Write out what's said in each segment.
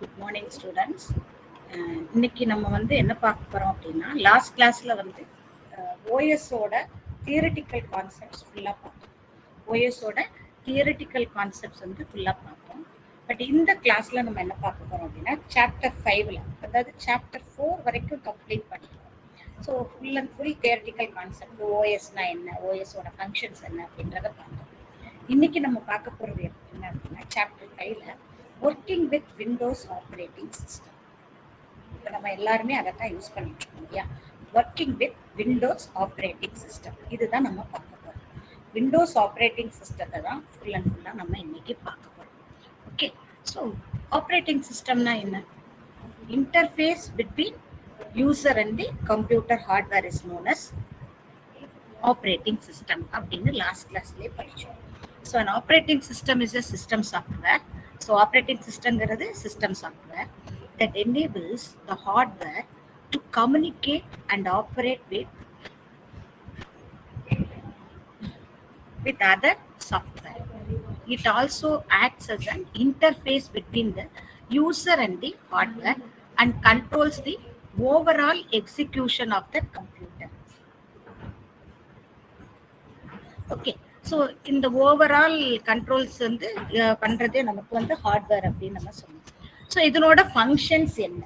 Good morning, students. இன்னைக்கு நம்ம வந்து என்ன பார்க்க போறோம் அப்படின்னா லாஸ்ட் கிளாஸ்ல வந்து ஓஎஸோட தியரிட்டிக்கல் கான்செப்ட்ஸ் ஃபுல்லாக பார்த்தோம். ஓஎஸோட தியரிட்டிக்கல் கான்செப்ட்ஸ் வந்து ஃபுல்லாக பார்த்தோம். பட் இந்த கிளாஸ்ல நம்ம என்ன பார்க்க போறோம் அப்படின்னா சாப்டர் 5ல, அதாவது சாப்டர் 4 வரைக்கும் கம்ப்ளீட் பண்ணிடுவோம். So full and full theoretical concept ஓஎஸ்னா என்ன, ஓஎஸோட ஃபங்க்ஷன்ஸ் என்ன அப்படின்றத பார்த்தோம். இன்னைக்கு நம்ம பார்க்க போறது என்ன அப்படின்னா சாப்டர் 5ல working with Windows operating system. இப்போ நம்ம எல்லாருமே அதை தான் யூஸ் பண்ணிட்டு இருக்கோம் இல்லையா? Working with Windows operating system இதுதான் நம்ம பார்க்க போறோம். விண்டோஸ் ஆப்ரேட்டிங் சிஸ்டத்தை தான் ஃபுல் அண்ட் ஃபுல்லாக நம்ம இன்னைக்கு பார்க்க போறோம். ஓகே, ஸோ ஆப்ரேட்டிங் சிஸ்டம்னா என்ன? Interface between user and the computer hardware is known as operating system அப்படின்னு லாஸ்ட் கிளாஸ்லேயே படித்தோம். So an operating system is a system software. So operating system is a system software that enables the hardware to communicate and operate with other software. It also acts as an interface between the user and the hardware and controls the overall execution of the computer. Okay. So இந்த overall controls வந்து பண்றதே நமக்கு வந்து hardware அப்படின்னு நம்ம சொல்லுவோம். So இதனோட functions என்ன?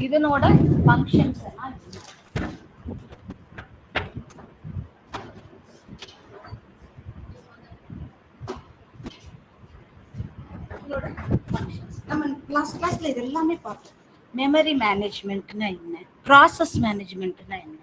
இதனோட ஃபங்க்ஷன்ஸ் எல்லாம் நம்ம கிளாஸ்ல இது எல்லாமே பார்த்தோம். மெமரி மேனேஜ்மெண்ட்னா என்ன, ப்ராசஸ் மேனேஜ்மெண்ட்னா என்ன,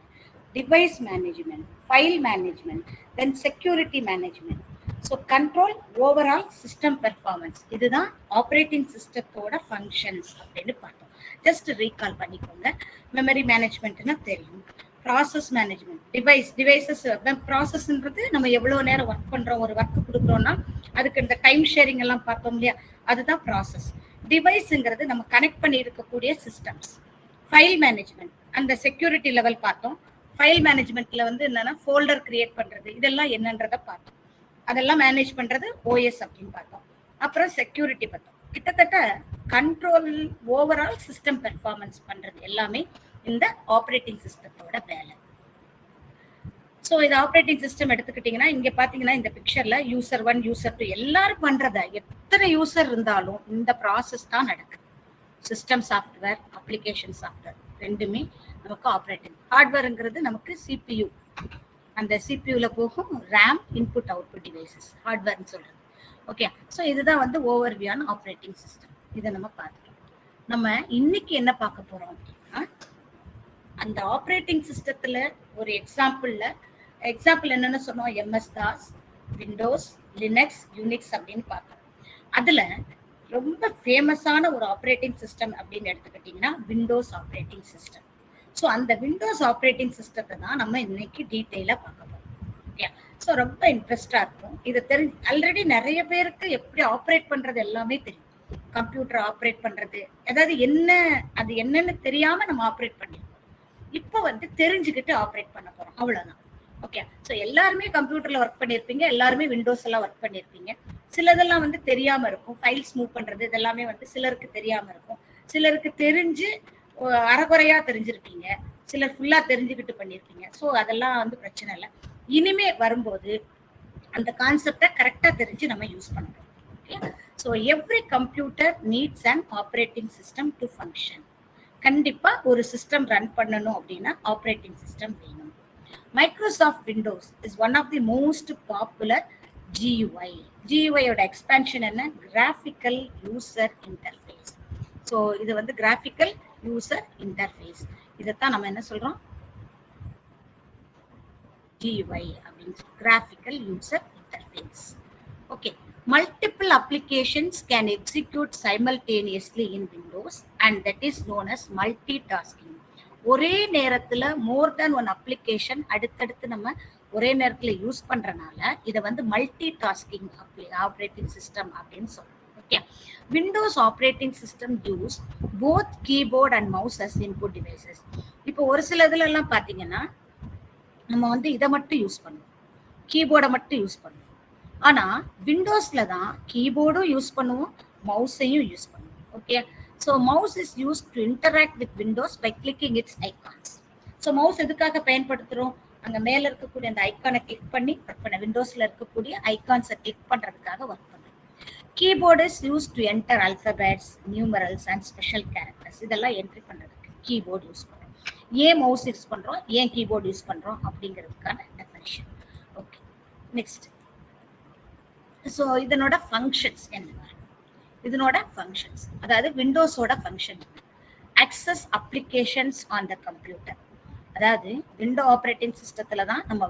டிவைஸ் மேனேஜ்மெண்ட், ஃபைல் மேனேஜ்மெண்ட், தென் security management. So control overall system performance, இதுதான் ஆப்ரேட்டிங் சிஸ்டத்தோட ஃபங்க்ஷன்ஸ் அப்படின்னு பார்த்தோம். ஜஸ்ட் ரீகால் பண்ணிக்கோங்க. மெமரி மேனேஜ்மெண்ட்னா தெரியும். ப்ராசஸ் மேனேஜ்மெண்ட், டிவைசஸ் ப்ராசஸ்ன்றது நம்ம எவ்வளோ நேரம் ஒர்க் பண்ணுறோம், ஒரு ஒர்க் கொடுக்குறோம்னா அதுக்கு இந்த டைம் ஷேரிங் எல்லாம் பார்த்தோம் இல்லையா, அதுதான் ப்ராசஸ். டிவைஸுங்கிறது நம்ம கனெக்ட் பண்ணி இருக்கக்கூடிய சிஸ்டம்ஸ். ஃபைல் மேனேஜ்மெண்ட், அந்த செக்யூரிட்டி லெவல் பார்த்தோம். ஃபைல் மேனேஜ்மெண்ட்ல வந்து என்னன்னா ஃபோல்டர் கிரியேட் பண்றது, இதெல்லாம் என்னன்றதை பார்த்தோம். அதெல்லாம் மேனேஜ் பண்றது ஓஎஸ் அப்படின்னு பார்த்தோம். அப்புறம் செக்யூரிட்டி பார்த்தோம். கிட்டத்தட்ட கண்ட்ரோல் ஓவரால் சிஸ்டம் பெர்ஃபார்மன்ஸ் பண்றது எல்லாமே இந்த ஆப்ரேட்டிங் சிஸ்டத்தோட வேலை. ஸோ இது ஆப்ரேட்டிங் சிஸ்டம் எடுத்துக்கிட்டீங்கன்னா இங்க பாத்தீங்கன்னா இந்த பிக்சர்ல யூசர் 1 யூசர் 2 எல்லாரும் பண்றத, எத்தனை யூசர் இருந்தாலும் இந்த ப்ராசஸ் தான் நடக்குது. சிஸ்டம் சாஃப்ட்வேர், அப்ளிகேஷன் சாஃப்ட்வேர் ரெண்டுமே நமக்கு ஆப்ரேட்டிங். ஹார்ட்வேர்ங்கிறது நமக்கு சிபியூ, அந்த சிபியூல போகும் ரேம், இன்புட் அவுட்புட் டிவைசஸ், ஹார்ட்வேர்னு சொல்றது. ஓகே, ஸோ இதுதான் வந்து ஓவர்வியூ ஆன் ஆப்ரேட்டிங் சிஸ்டம். இதை நம்ம பார்த்துட்டோம். நம்ம இன்னைக்கு என்ன பார்க்க போறோம் அப்படின்னா அந்த ஆப்ரேட்டிங் சிஸ்டத்துல ஒரு எக்ஸாம்பிள் என்னன்னு சொன்னோம், MS Das, Windows, Linux, Unix அப்படின்னு பார்த்தோம். அதுல ரொம்ப ஃபேமஸான ஒரு ஆப்ரேட்டிங் சிஸ்டம் அப்படின்னு எடுத்துக்கிட்டீங்கன்னா விண்டோஸ் ஆப்ரேட்டிங் சிஸ்டம். ஸோ அந்த விண்டோஸ் ஆப்ரேட்டிங் சிஸ்டத்தை தான் நம்ம இன்னைக்கு டீட்டெயிலாக பார்க்க போறோம். ஓகே, ஸோ ரொம்ப இன்ட்ரெஸ்டா இருக்கும். இதை தெரிஞ்சு ஆல்ரெடி நிறைய பேருக்கு எப்படி ஆப்ரேட் பண்றது எல்லாமே தெரியும். கம்ப்யூட்டர் ஆப்ரேட் பண்றது, அதாவது என்ன அது என்னன்னு தெரியாம நம்ம ஆப்ரேட் பண்ணிருக்கோம். இப்போ வந்து தெரிஞ்சுக்கிட்டு ஆப்ரேட் பண்ண போறோம், அவ்வளவுதான். ஓகே, ஸோ எல்லாருமே கம்ப்யூட்டர்ல ஒர்க் பண்ணியிருப்பீங்க, எல்லாருமே விண்டோஸ் எல்லாம் ஒர்க் பண்ணியிருப்பீங்க. சிலதெல்லாம் வந்து தெரியாம இருக்கும், ஃபைல்ஸ் மூவ் பண்றது இதெல்லாமே வந்து சிலருக்கு தெரியாம இருக்கும், சிலருக்கு தெரிஞ்சு அறகுறையா தெரிஞ்சிருப்பீங்க, சிலர் ஃபுல்லா தெரிஞ்சுக்கிட்டு பண்ணியிருப்பீங்க. ஸோ அதெல்லாம் வந்து பிரச்சனை இல்லை. இனிமே வரும்போது அந்த கான்செப்டை கரெக்டா தெரிஞ்சு நம்ம யூஸ் பண்ணுறோம். Okay, so every computer needs and operating system to function. கண்டிப்பா ஒரு சிஸ்டம் ரன் பண்ணணும் அப்படின்னா ஆப்ரேட்டிங் சிஸ்டம் வேணும். Microsoft Windows is one of the most popular GUI. GUI-யோட எக்ஸ்பான்ஷன் என்ன? Graphical user interface. ஸோ இது வந்து கிராஃபிக்கல் யூசர் இன்டர்ஃபேஸ், இதைத்தான் நம்ம என்ன சொல்றோம், GUI அப்படின்னு, graphical user interface. Okay, multiple applications can execute simultaneously in Windows and that is known as multitasking. ஒரே நேரத்துல மோர் தென் ஒன் அப்ளிகேஷன் அடுத்தடுத்து நம்ம ஒரே நேரத்துல யூஸ் பண்றனால இதை வந்து மல்டி டாஸ்கிங் ஆப்ரேட்டிங் சிஸ்டம் அப்படின்னு சொல்றோம். Okay, Windows operating system use both keyboard and mouse as input devices. இப்போ ஒரு சில இதுல எல்லாம் பாத்தீங்கன்னா நம்ம வந்து இதை மட்டும் யூஸ் பண்ணுவோம், கீபோர்டை மட்டும் யூஸ் பண்ணுவோம். ஆனா விண்டோஸ்ல தான் கீபோர்டும் யூஸ் பண்ணுவோம், மவுஸையும் யூஸ் பண்ணுவோம். Okay, so mouse is used to interact with windows by clicking its icons. So mouse எதுக்காக பயன்படுத்துறோம்? அங்க மேல இருக்கக்கூடிய அந்த ஐகானை கிளிக் பண்ணி ஒர்க் பண்ண, விண்டோஸ்ல இருக்கக்கூடிய ஐகான்ஸை கிளிக் பண்றதுக்காக ஒர்க் பண்ணும். Keyboard is use to enter alphabets, numerals and special characters. இதெல்லாம் என்ட்ரி பண்றதுக்கு கீபோர்ட் யூஸ் பண்றோம். ஏன் மவுஸ் யூஸ் பண்றோம், ஏன் கீபோர்ட் யூஸ் பண்றோம் அப்படிங்கிறதுக்கான டெஃபினிஷன். Okay, next. ஸோ இதனோட ஃபங்க்ஷன்ஸ் என்ன? இதனோட ஃபங்க்ஷன்ஸ், அதாவது விண்டோஸோட function, access applications on the computer. அதாவது விண்டோ ஆப்ரேட்டிங் சிஸ்டத்துல தான் நம்ம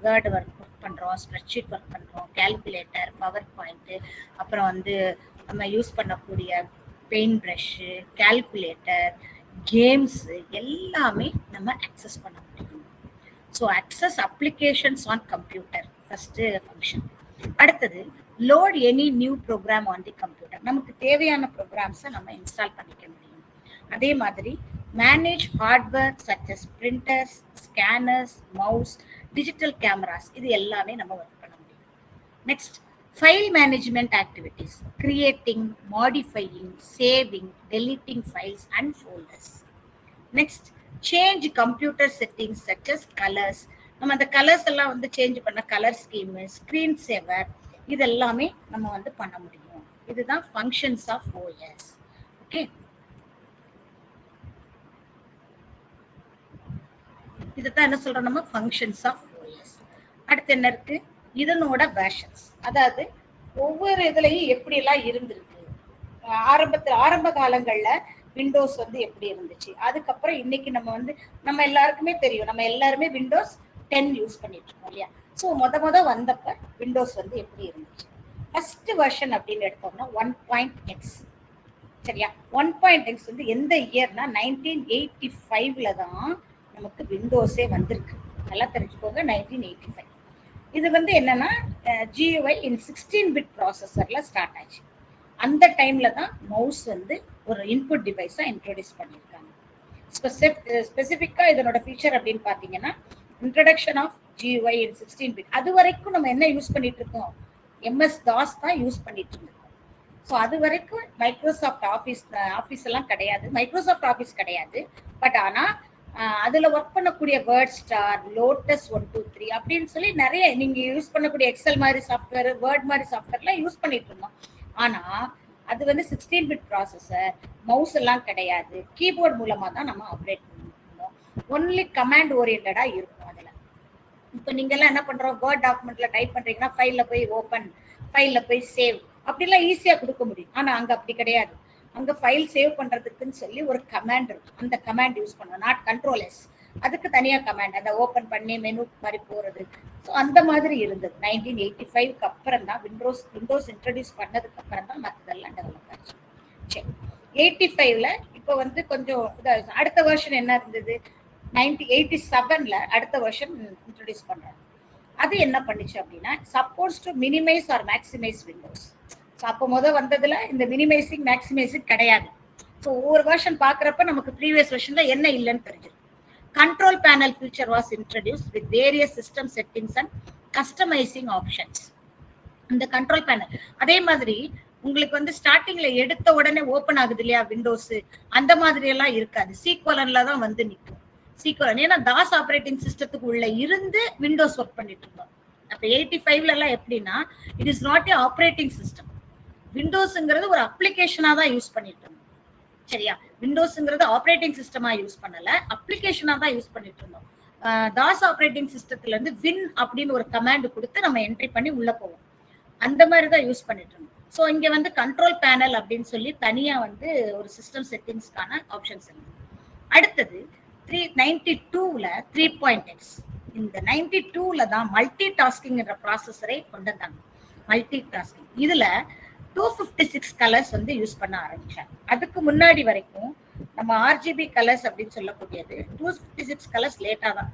வேர்டு ஒர்க் பண்றோம், ஸ்ப்ரெட்ஷீட் ஒர்க் பண்றோம், கால்குலேட்டர், பவர் பாயிண்ட், அப்புறம் வந்து நம்ம யூஸ் பண்ணக்கூடிய பெயிண்ட் ப்ரஷ்ஷு, கால்குலேட்டர், கேம்ஸ் எல்லாமே நம்ம அக்சஸ் பண்ண முடியும். So access applications on computer first function. அடுத்தது load any new program on the computer. நமக்கு தேவையான ப்ரோக்ராம்ஸை நம்ம இன்ஸ்டால் பண்ணிக்க முடியும். அதே மாதிரி manage hardware such as printers, scanners, mouse, digital cameras, இது எல்லாமே நம்ம ஒர்க் பண்ண முடியும். Next, file management activities, creating, modifying, saving, deleting files and folders. Next, change computer settings such as colours. நம்ம அந்த கலர்ஸ் எல்லாம் வந்து சேஞ்ச் பண்ண, கலர் ஸ்கீம், ஸ்கிரீன் சேவர், இது எல்லாமே நம்ம வந்து பண்ண முடியும். இதுதான் ஃபங்க்ஷன்ஸ் ஆஃப் ஓஎஸ். ஓகே, இதுதான் என்ன சொல்றோம் நம்ம, ஃபங்க்ஷன்ஸ் ஆஃப் ஓஎஸ். அடுத்து என்ன இருக்கு, இதனோட வெர்ஷன்ஸ், அதாவது ஒவ்வொரு இதுலயும் எப்படி எல்லாம் இருந்திருக்கு. ஆரம்ப காலங்கள்ல விண்டோஸ் வந்து எப்படி இருந்துச்சு, அதுக்கப்புறம் இன்னைக்கு நம்ம எல்லாருக்குமே தெரியும், நம்ம எல்லாருமே விண்டோஸ் 10 யூஸ் பண்ணிட்டு இருக்கோம் இல்லையா. ஸோ முத வந்தப்ப விண்டோஸ் வந்து எப்படி இருந்துச்சு. ஃபர்ஸ்ட் வெர்ஷன் அப்படின்னு எடுத்தோம்னா 1.x. சரியா, 1.x வந்து எந்த இயர்னா 1985ல தான் நமக்கு விண்டோஸே வந்திருக்கு. நல்லா தெரிஞ்சுக்கோங்க, 1985. இது வந்து என்னன்னா GUI இன் 16-bit ப்ராசஸர்ல ஸ்டார்ட் ஆச்சு. அந்த டைம்ல தான் மவுஸ் வந்து ஒரு இன்புட் டிவைஸா இன்ட்ரோடியூஸ் பண்ணியிருக்காங்க. ஸ்பெசிஃபிக்கா இதனோட ஃபீச்சர் அப்படின்னு பாத்தீங்கன்னா, introduction of GUI in 16-bit. அது வரைக்கும் நம்ம என்ன யூஸ் பண்ணிட்டு இருக்கோம், MS-DOS தான் யூஸ் பண்ணிட்டு இருக்கோம். ஸோ அது வரைக்கும் மைக்ரோசாஃப்ட் ஆஃபீஸ் எல்லாம் கிடையாது, மைக்ரோசாஃப்ட் ஆஃபீஸ் கிடையாது. பட் ஆனா அதுல ஒர்க் பண்ணக்கூடிய வேர்ட் ஸ்டார், லோட்டஸ் 1 2 3 அப்படின்னு சொல்லி நிறைய நீங்க யூஸ் பண்ணக்கூடிய எக்ஸல் மாதிரி சாஃப்ட்வேர், வேர்ட் மாதிரி சாஃப்ட்வேர்லாம் யூஸ் பண்ணிட்டு இருந்தோம். ஆனா அது வந்து 16-bit ப்ராசஸர், மவுஸ் எல்லாம் கிடையாது, கீபோர்ட் மூலமா தான் நம்ம ஆப்ரேட் பண்ணிருந்தோம். ஒன்லி கமாண்ட் ஓரியன்டா இருக்கும் அதுல. இப்போ நீங்க எல்லாம் என்ன பண்றோம், வேர்ட் டாக்குமெண்ட்ல டைப் பண்றீங்கன்னா ஃபைல்ல போய் ஓபன், ஃபைல்ல போய் சேவ், அப்படிலாம் ஈஸியா கொடுக்க முடியும். ஆனா அங்க அப்படி கிடையாது. அங்க ஃபைல் சேவ் பண்றதுக்குன்னு சொல்லி ஒரு கமாண்ட் இருக்கும், அந்த கமாண்ட் யூஸ் பண்ணணும். நாட் கண்ட்ரோல் எஸ், அதுக்கு தனியா கமாண்ட், அதை ஓபன் பண்ணி மெனு மாதிரி போறது. ஸோ அந்த மாதிரி இருந்தது. 1985க்கு அப்புறம் தான் விண்டோஸ் இன்ட்ரடியூஸ் பண்ணதுக்கு அப்புறம் தான் மற்றதெல்லாம் டெவலப் ஆச்சு. சரி, 85ல இப்போ வந்து கொஞ்சம் அடுத்த வெர்ஷன் என்ன இருந்தது, 1987ல அடுத்த வெர்ஷன் இன்ட்ரடியூஸ் பண்றாங்க. அது என்ன பண்ணுச்சு அப்படின்னா, supports to minimize or maximize windows. So அப்போ வந்ததுல இந்த மினிமைசிங் மேக்ஸிமைசிங் கிடையாது. ஸோ ஒவ்வொரு வெர்ஷன் பார்க்குறப்ப நமக்கு ப்ரீவியஸ் வெர்ஷன்ல என்ன இல்லைன்னு தெரிஞ்சிடும். Control panel feature was introduce with various system settings and customizing options. இந்த கண்ட்ரோல் பேனல் அதே மாதிரி உங்களுக்கு வந்து ஸ்டார்டிங்ல எடுத்த உடனே ஓப்பன் ஆகுது இல்லையா விண்டோஸ், அந்த மாதிரி எல்லாம் இருக்காது. சீக்வலன்ல தான் வந்து நிற்கும். சீக்வலன் ஏன்னா தாஸ் ஆப்ரேட்டிங் சிஸ்டத்துக்கு உள்ள இருந்து விண்டோஸ் ஒர்க் பண்ணிட்டு இருந்தோம். அப்ப 85ல எல்லாம் எப்படின்னா, it is not a operating system. விண்டோஸ்ங்கிறது ஒரு அப்ளிகேஷனா தான் யூஸ் பண்ணிட்டு இருந்தோம். சரியா, விண்டோஸ்ங்கிறது ஆப்ரேட்டிங் சிஸ்டமா யூஸ் பண்ணல, அப்ளிகேஷனா தான் யூஸ் பண்ணிட்டு இருந்தோம். தாஸ் ஆப்ரேட்டிங் சிஸ்டத்துல இருந்து வின் அப்படின்னு ஒரு கமாண்ட் கொடுத்து நம்ம என்ட்ரி பண்ணி உள்ள போவோம். அந்த மாதிரி தான் யூஸ் பண்ணிட்டு இருந்தோம். ஸோ இங்க வந்து கண்ட்ரோல் பேனல் அப்படின்னு சொல்லி தனியா வந்து ஒரு சிஸ்டம் செட்டிங்ஸ்க்கான ஆப்ஷன்ஸ் இருக்கு. அடுத்தது 92ல 3.x. இந்த 92ல தான் மல்டி டாஸ்கிங் என்ற ப்ராசஸரை கொண்டு வந்தாங்க. மல்டி டாஸ்கிங் இதுல 256 கலர்ஸ் வந்து யூஸ் பண்ண ஆரம்பிச்சாங்க. அதுக்கு முன்னாடி வரைக்கும் நம்ம RGB கலர்ஸ் அப்படின்னு சொல்லக்கூடியது 256 கலர்ஸ் லேட்டா தான்.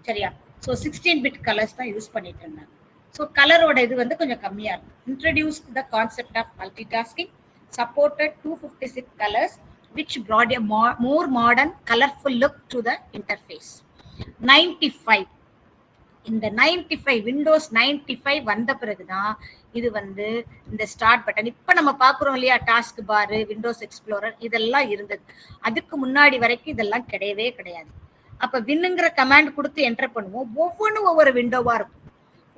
சரியா, ஸோ 16-bit கலர்ஸ் தான் யூஸ் பண்ணிட்டு இருந்தாங்க. ஸோ கலரோட இது வந்து கொஞ்சம் கம்மியா இருக்கும். Introduce the concept of multitasking, supported 256 colours which brought a more modern colorful look to the interface. 95 இந்த 95 விண்டோஸ் 95 வந்த பிறகுதான் இது வந்து இந்த ஸ்டார்ட் பட்டன் இப்ப நம்ம பாக்குறோம் இல்லையா, டாஸ்க் பார், விண்டோஸ் எக்ஸ்ப்ளோரர் இதெல்லாம் இருந்தது. அதுக்கு முன்னாடி வரைக்கும் இதெல்லாம் கிடையவே கிடையாது. அப்ப வின்னுங்கிற கமாண்ட் கொடுத்து என்டர் பண்ணுவோம். ஒவ்வொன்றும் ஒவ்வொரு விண்டோவா இருக்கும்.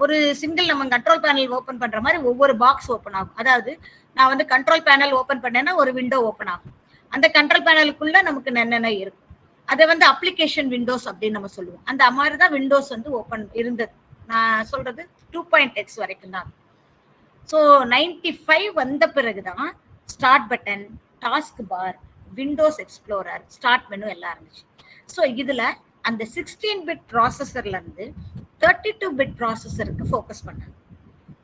ஒரு சிங்கிள் நம்ம கண்ட்ரோல் பேனல் ஓபன் பண்ற மாதிரி ஒவ்வொரு பாக்ஸ் ஓபன் ஆகும். அதாவது நான் வந்து கண்ட்ரோல் பேனல் ஓபன் பண்ணேன்னா ஒரு விண்டோ ஓபன் ஆகும். அந்த கண்ட்ரோல் பேனலுக்குள்ள நமக்கு என்னென்ன இருக்கும், அதை வந்து அப்ளிகேஷன் விண்டோஸ் அப்படின்னு நம்ம சொல்லுவோம். அந்த மாதிரிதான் விண்டோஸ் வந்து ஓபன் இருந்தது. நான் சொல்றது 2.x வரைக்கும் தான். ஸோ 95 வந்த பிறகுதான் start button, taskbar, Windows Explorer, start menu எல்லாம் இருந்துச்சு. ஸோ இதுல அந்த 16 பிட் ப்ராசஸர்ல இருந்து 32 பிட் ப்ராசஸருக்கு ஃபோக்கஸ் பண்ணாங்க.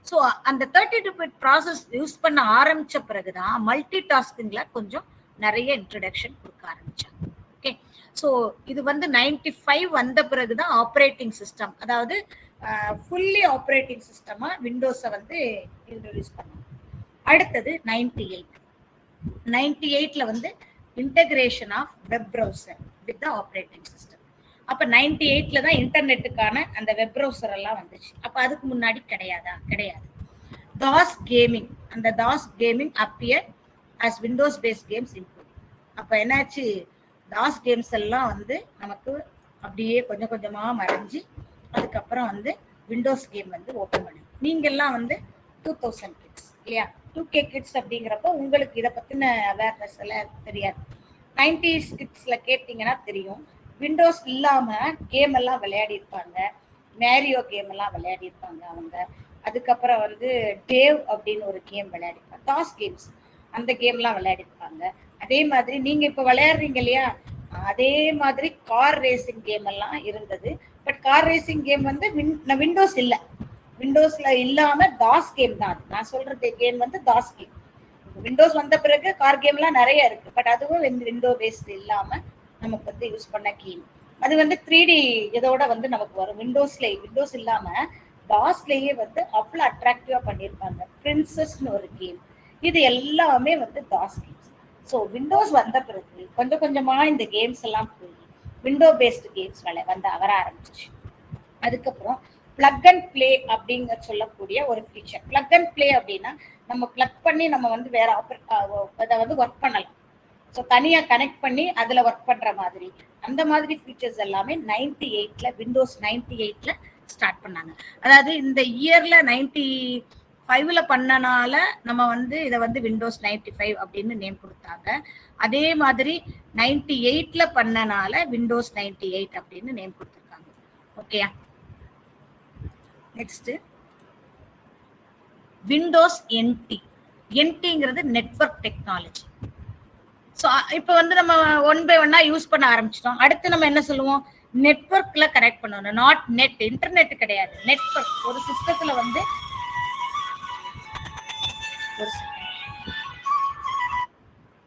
ஸோ அந்த 32 பிட் ப்ராசஸ் யூஸ் பண்ண ஆரம்பிச்ச பிறகுதான் மல்டி டாஸ்கிங்ல கொஞ்சம் நிறைய இன்ட்ரடக்ஷன் கொடுக்க ஆரம்பிச்சாங்க. ஓகே, ஸோ இது வந்து 95 வந்த பிறகுதான் ஆப்ரேட்டிங் சிஸ்டம், அதாவது ஃபுல்லி ஆப்ரேட்டிங் சிஸ்டமா விண்டோஸை வந்து இன்ட்ரடியூஸ் பண்ணாங்க. அடுத்தது 98ல வந்து integration of web browser with the operating system. அப்ப 98ல தான் இன்டர்நெட்டுக்கான அந்த வெப் ப்ரௌசர் எல்லாம் வந்துச்சு. அப்ப அதுக்கு முன்னாடி கிடையாது. DOS கேமிங், அந்த DOS gaming appear as Windows based games improve. அப்ப என்னாச்சு, DOS கேம்ஸ் எல்லாம் வந்து நமக்கு அப்படியே கொஞ்சம் கொஞ்சமா மறைஞ்சு அதுக்கப்புறம் வந்து விண்டோஸ் கேம் வந்து ஓப்பன் பண்ணி, நீங்க எல்லாம் வந்து 2000 கிட்ஸ் இல்லையா, 2K கிட்ஸ் அப்படிங்கிறப்ப உங்களுக்கு இதை பத்தின அவேர்னஸ் எல்லாம் தெரியாது. 90s கிட்ஸ்ல கேட்டீங்கன்னா தெரியும், விண்டோஸ் இல்லாம கேம் எல்லாம் விளையாடி இருப்பாங்க, மேரியோ கேம் எல்லாம் விளையாடி இருப்பாங்க அவங்க. அதுக்கப்புறம் வந்து டேவ் அப்படின்னு ஒரு கேம் விளையாடி இருப்பாங்க, DOS கேம்ஸ், அந்த கேம்லாம் விளையாடி இருப்பாங்க. அதே மாதிரி நீங்க இப்ப விளையாடுறீங்க இல்லையா, அதே மாதிரி கார் ரேசிங் கேம் எல்லாம் இருந்தது. பட் கார் ரேசிங் கேம் வந்து விண்டோஸ் இல்ல, விண்டோஸ்ல இல்லாம DOS கேம் தான். நான் சொல்றது கேம் வந்து DOS கேம். விண்டோஸ் வந்த பிறகு கார் கேம் எல்லாம் நிறைய இருக்கு, பட் அதுவும் விண்டோ பேஸ்ட் இல்லாம நமக்கு வந்து யூஸ் பண்ண கேம். அது வந்து 3D இதோட வந்து நமக்கு வரும். விண்டோஸ் இல்லாம DOSலயே வந்து அவ்வளவு அட்ராக்டிவா பண்ணியிருப்பாங்க. பிரின்சஸ்னு ஒரு கேம், இது எல்லாமே வந்து DOS கேம்ஸ். ஸோ விண்டோஸ் வந்த பிறகு கொஞ்சம் கொஞ்சமா இந்த கேம்ஸ் எல்லாம் போய் விண்டோ பேஸ்ட் கேம்ஸ் வர ஆரம்பிச்சிச்சு. அதுக்கப்புறம் பிளக் அண்ட் பிளே அப்படிங்க சொல்லக்கூடிய ஒரு ஃபீச்சர். பிளக் அண்ட் பிளே அப்படின்னா நம்ம பிளக் பண்ணி நம்ம வந்து வேற அதை வந்து ஒர்க் பண்ணலாம். ஸோ தனியா கனெக்ட் பண்ணி அதுல ஒர்க் பண்ற மாதிரி அந்த மாதிரி ஃபீச்சர்ஸ் எல்லாமே 98ல விண்டோஸ் 98ல ஸ்டார்ட் பண்ணாங்க. அதாவது இந்த இயர்ல 95ல பண்ணனால நம்ம வந்து இதை வந்து விண்டோஸ் 95 அப்படின்னு நேம் கொடுத்தாங்க. அதே மாதிரி 98ல பண்ணனால விண்டோஸ் 98 அப்படின்னு நேம் கொடுத்துருக்காங்க. ஓகேயா, நெக்ஸ்ட் விண்டோஸ் NT. NTங்கிறது நெட்வொர்க் டெக்னாலஜி. ஸோ இப்போ வந்து நம்ம ஒன் பை ஒன்னா யூஸ் பண்ண ஆரம்பிச்சிட்டோம். அடுத்து நம்ம என்ன சொல்லுவோம், நெட்வொர்க்ல கனெக்ட் பண்ணணும். நாட் நெட், இன்டர்நெட் கிடையாது, நெட்வொர்க். ஒரு சிஸ்டத்துல வந்து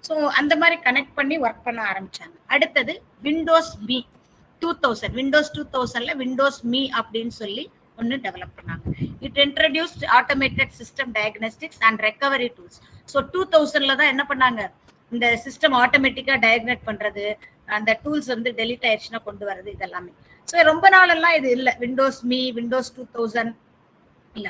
ஸோ அந்த மாதிரி கனெக்ட் பண்ணி ஒர்க் பண்ண ஆரம்பிச்சாங்க. அடுத்தது விண்டோஸ் மீ 2000. விண்டோஸ் 2000ல விண்டோஸ் மீ அப்படின்னு சொல்லி ஒன்று டெவலப் பண்ணாங்க. It introduced automated system diagnostics and recovery tools. So 2000ல தான் என்ன பண்ணாங்க, இந்த சிஸ்டம் ஆட்டோமேட்டிக்கா டயக்னேட் பண்றது, அந்த டூல்ஸ் வந்து டெலிட் ஆயிடுச்சுன்னா கொண்டு வர்றது, இதெல்லாமே. ஸோ ரொம்ப நாளெல்லாம் இது இல்லை, விண்டோஸ் மீ, விண்டோஸ் 2000 இல்ல.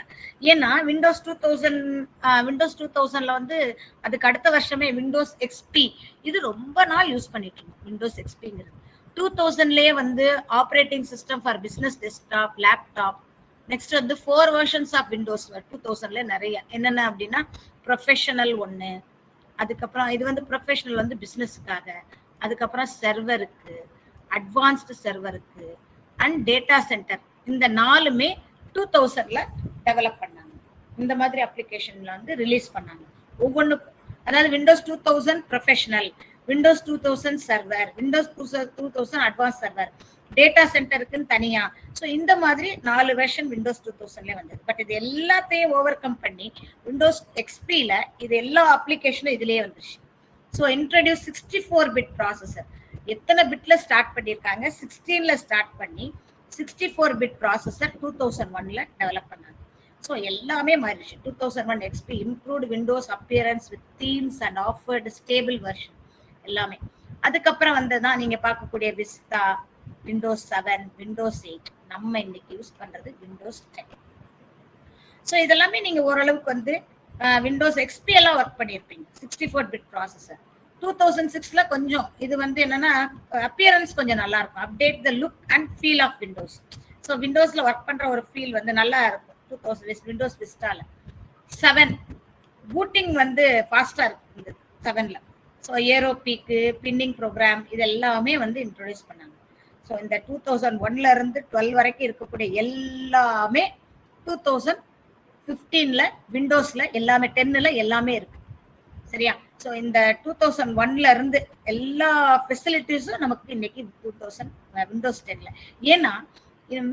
ஏன்னா விண்டோஸ் 2000ல வந்து அதுக்கு அடுத்த வருஷமே விண்டோஸ் எக்ஸ்பி, இது ரொம்ப நாள் யூஸ் பண்ணிட்டு இருந்தோம். விண்டோஸ் எக்ஸ்பிங்கிறது 2000லயே வந்து operating system for business desktop, laptop. Next வந்து 4 வெர்ஷன்ஸ் ஆஃப் விண்டோஸ் 2000ல நிறைய என்னென்ன அப்படின்னா ப்ரொஃபஷனல் ஒன்று, அதுக்கப்புறம் இது வந்து ப்ரொஃபஷனல் வந்து பிசினஸுக்காக, அதுக்கப்புறம் சர்வருக்கு, அட்வான்ஸ்டு சர்வருக்கு அண்ட் டேட்டா சென்டர். இந்த 4மே 2000ல டெவலப் பண்ணாங்க. இந்த மாதிரி அப்ளிகேஷன்ல வந்து ரிலீஸ் பண்ணாங்க ஒவ்வொன்றுக்கும். அதாவது Windows 2000 professional, Windows 2000 server, Windows 2000 advance server, data சென்டருக்குன்னு தனியா. ஸோ இந்த மாதிரி 4 வெர்ஷன் விண்டோஸ் 2000ல வந்தது. பட் இது எல்லாத்தையும் ஓவர் கம் பண்ணி விண்டோஸ் எக்ஸ்பில இது எல்லா அப்ளிகேஷனும் இதுலயே வந்துருச்சு. So introduce 64 bit processor. எத்தனை பிட்ல ஸ்டார்ட் பண்ணியிருக்காங்க, 16ல ஸ்டார்ட் பண்ணி 64 பிட் ப்ராசஸர் 2001ல டெவலப் பண்ணாங்க. ஸோ எல்லாமே மாறிடுச்சு. 2001 XP improved Windows appearance with themes and offered stable version எல்லாமே. அதுக்கப்புறம் வந்ததான் நீங்க பார்க்கக்கூடிய விஸ்டா, விண்டோஸ் 7, விண்டோஸ் 8, நம்ம இன்னைக்கு யூஸ் பண்றது விண்டோஸ் 10. ஸோ இதெல்லாமே நீங்க ஓரளவுக்கு வந்து விண்டோஸ் எக்ஸ்பி எல்லாம் ஒர்க் பண்ணியிருப்பீங்க. 64-bit processor. 2006ல கொஞ்சம் இது வந்து என்னன்னா அப்பியரன்ஸ் கொஞ்சம் நல்லா இருக்கும். Update the look and feel of Windows. So விண்டோஸ்ல ஒர்க் பண்ற ஒரு ஃபீல் வந்து நல்லா இருக்கும். 2000 விண்டோஸ் விஸ்டால 7 பூட்டிங் வந்து ஃபாஸ்டா இருக்கு 7ல. ஸோ ஏரோபீக்கு பின்னிங் ப்ரோக்ராம் இது எல்லாமே வந்து இன்ட்ரோடியூஸ் பண்ணாங்க. ஸோ இந்த 2001ல இருந்து 12 வரைக்கும் இருக்கக்கூடிய எல்லாமே 2015ல விண்டோஸ்ல எல்லாமே 10ல எல்லாமே இருக்கு. சரியா? ஸோ இந்த 2001ல இருந்து எல்லா ஃபெசிலிட்டிஸும் நமக்கு இன்னைக்கு விண்டோஸ் 10ல. ஏன்னா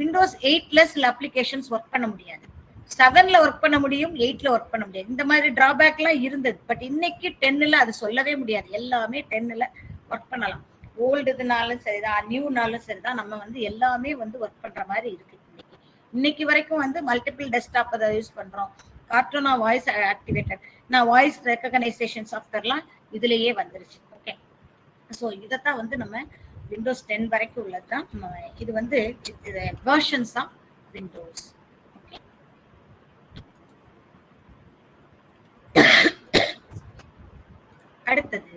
விண்டோஸ் 8ல சில அப்ளிகேஷன்ஸ் ஒர்க் பண்ண முடியாது. 7ல ஒர்க் பண்ண முடியும், 8ல ஒர்க் பண்ண முடியாது. இந்த மாதிரி டிராபேக் எல்லாம் இருந்தது. பட் இன்னைக்கு 10ல அது சொல்லவே முடியாது. எல்லாமே 10ல ஒர்க் பண்ணலாம். ஓல்டுனாலும் சரிதான், நியூனாலும் சரிதான், நம்ம வந்து எல்லாமே வந்து ஒர்க் பண்ற மாதிரி இருக்கு. இன்னைக்கு வரைக்கும் வந்து மல்டிபிள் டெஸ்க்டாப் அதை யூஸ் பண்றோம். கார்ட்டூனா வாய்ஸ் ஆக்டிவேட்டட், நான் வாய்ஸ் ரெகனைசேஷன் சாஃப்ட்வேர்லாம் இதுலயே வந்துருச்சு. ஓகே, ஸோ இதைத்தான் வந்து நம்ம விண்டோஸ் 10 வரைக்கும் உள்ளதுதான். இது வந்து வெர்ஷன்ஸ் ஆஃப் விண்டோஸ். ஓகே, அடுத்தது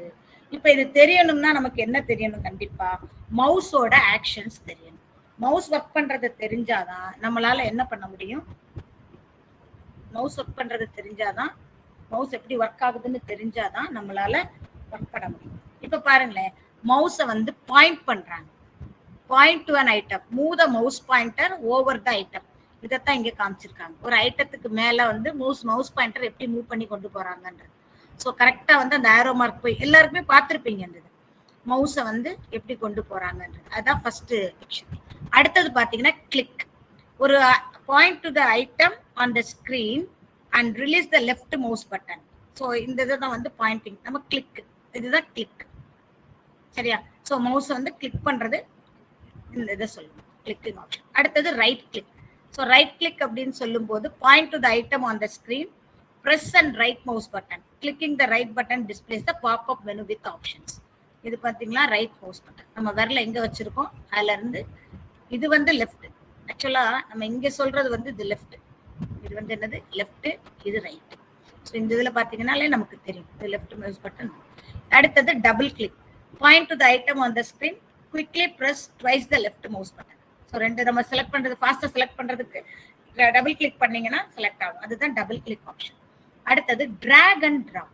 இப்ப இது தெரியணும்னா நமக்கு என்ன தெரியணும்? கண்டிப்பா மவுஸோட ஆக்ஷன்ஸ் தெரியணும். மவுஸ் ஒர்க் பண்றது தெரிஞ்சாதான் நம்மளால என்ன பண்ண முடியும்? மவுஸ் ஒர்க் பண்றது தெரிஞ்சாதான், மவுஸ் எப்படி ஒர்க் ஆகுதுன்னு தெரிஞ்சாதான் நம்மளால ஒர்க் பண்ண முடியும். இப்ப பாருங்களேன், மவுஸை வந்து பாயிண்ட் பண்றாங்க. Point to an item, move the mouse pointer over the item. இதைத்தான் இங்க காமிச்சிருக்காங்க. ஒரு ஐட்டத்துக்கு மேல வந்து மவுஸ் பாயிண்டர் எப்படி மூவ் பண்ணி கொண்டு போறாங்கன்றது. ஸோ கரெக்டா வந்து அந்த ஆரோ மார்க் போய் எல்லாருக்குமே பார்த்துருப்பீங்க. அந்த மவுஸை வந்து எப்படி கொண்டு போறாங்கன்றது அதான் ஃபர்ஸ்ட் பிக்சர். அடுத்தது பாத்தீங்கன்னா கிளிக். ஒரு point to the item on the screen and release the left mouse button. So இந்த இதுதான் வந்து பாயிண்டிங். நம்ம கிளிக், இதுதான் கிளிக். சரியா? ஸோ மவுஸ் வந்து கிளிக் பண்றது இந்த இதை சொல்லுவோம் கிளிக்கிங் ஆப்ஷன். அடுத்தது right click. So right click அப்படின்னு சொல்லும் போது point to the item on the screen, press and right mouse button. Clicking the right button displays the pop-up menu with options. இது பாத்தீங்களா ரைட் மவுஸ் பட்டன். நம்ம விரல எங்க வச்சிருக்கோம், அதுல இருந்து இது வந்து லெஃப்ட். ஆக்சுவலா நம்ம இங்க சொல்றது வந்து இது லெஃப்ட், இது வந்து என்னது லெஃப்ட், இது ரைட். ஸோ இந்த இதுல பாத்தீங்கன்னாலே நமக்கு தெரியும் இது லெஃப்ட் மவுஸ் பட்டன். அடுத்தது double click. Point to the item on the screen, quickly press twice the left mouse button. So ரெண்டு நம்ம செலக்ட் பண்றது, ஃபாஸ்டா செலக்ட் பண்றதுக்கு டபுள் கிளிக் பண்ணீங்கன்னா செலக்ட் ஆகும். அதுதான் டபுள் கிளிக் ஆப்ஷன். அடுத்தது டிராக் அண்ட் டிராப்.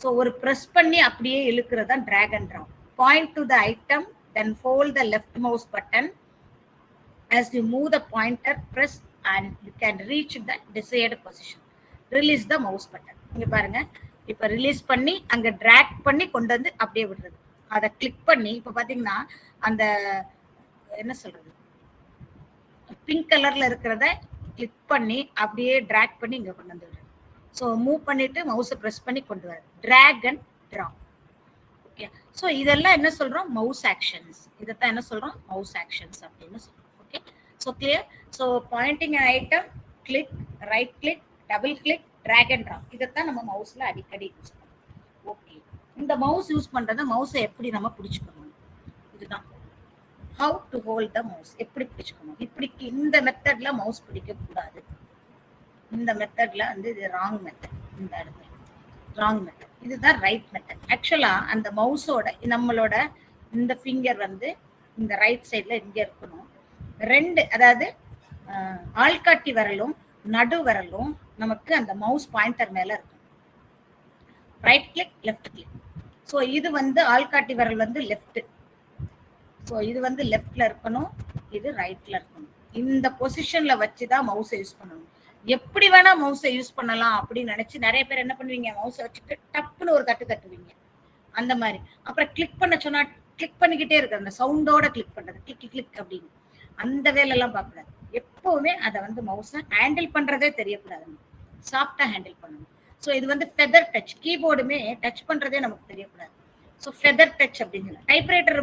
ஸோ ஒரு ப்ரெஸ் பண்ணி அப்படியே இழுக்கிறது தான் drag and drop. Point to the item, then fold the left mouse button. As you move the pointer, press and you can reach the desired position. Release the mouse button. இங்க பாருங்க, இப்ப release பண்ணி அங்க track பண்ணி கொண்டு வந்து அப்படியே விடுறது. அதை கிளிக் பண்ணி இப்ப பாத்தீங்கன்னா அந்த என்ன சொல்றது பிங்க் கலர்ல இருக்கிறத கிளிக் பண்ணி அப்படியே டிராக் பண்ணி இங்க கொண்டு வந்து விடுறது. ஸோ மூவ் பண்ணிட்டு மவுஸை ப்ரெஸ் பண்ணி கொண்டு வர drag and drop. Okay, so இதெல்லாம் என்ன சொல்றோம்? Mouse actions. இதைத்தான் என்ன சொல்றோம்? மவுஸ் ஆக்ஷன்ஸ் அப்படின்னு சொல்றோம். Okay, so clear. So pointing item, click, right click, double click, drag and drop. இதைத்தான் நம்ம மவுஸ்ல அடிக்கடி யூஸ் பண்ணுவோம். ஓகே, இந்த மவுஸ் யூஸ் பண்றத மவுஸை எப்படி நம்ம பிடிச்சுக்கணும்? இதுதான் how to hold the mouse. எப்படி பிடிச்சுக்கணும்? இப்படி இந்த மெத்தட்ல மவுஸ் பிடிக்க கூடாது. இந்த மெத்தட்ல வந்து இது ராங் மெத்தட். இந்த இடத்துல ராங் மெத்தட், இதுதான் ரைட் மெத்தட். ஆக்சுவலா அந்த மவுஸோட நம்மளோட இந்த ஃபிங்கர் வந்து இந்த ரைட் சைட்ல இங்க இருக்கணும். ரெண்டு, அதாவது ஆள்காட்டி விரலும் நடு விரலும் நமக்கு அந்த மவுஸ் பாயிண்டர் மேல இருக்கும். Right click, left click. So இது வந்து ஆள்காட்டி விரல் வந்து லெஃப்ட். ஸோ இது வந்து லெஃப்ட்ல இருக்கணும், இது ரைட்ல இருக்கணும். இந்த பொசிஷன்ல வச்சுதான் மவுஸை யூஸ் பண்ணணும். எப்படி வேணா மவுஸை யூஸ் பண்ணலாம் அப்படின்னு நினைச்சு நிறைய பேர் என்ன பண்ணுவீங்க, மவுஸை வச்சுட்டு டப்புன்னு ஒரு தட்டு தட்டுவீங்க. அந்த மாதிரி அப்புறம் கிளிக் பண்ண சொன்னா கிளிக் பண்ணிக்கிட்டே இருக்கு, அந்த சவுண்டோட கிளிக் பண்றது, கிளிக் கிளிக் அப்படின்னு. அந்த வேலையெல்லாம் பார்க்கக்கூடாது. எப்பவுமே அதை வந்து மவுஸை ஹேண்டில் பண்றதே தெரியக்கூடாது, சாஃப்டா ஹேண்டில் பண்ணணும். ஸோ இது வந்து ஃபெதர் டச். கீபோர்டுமே டச் பண்றதே நமக்கு தெரியக்கூடாது. ஸோ ஃபெதர் டச் அப்படின்னு டைப்ரைட்டர்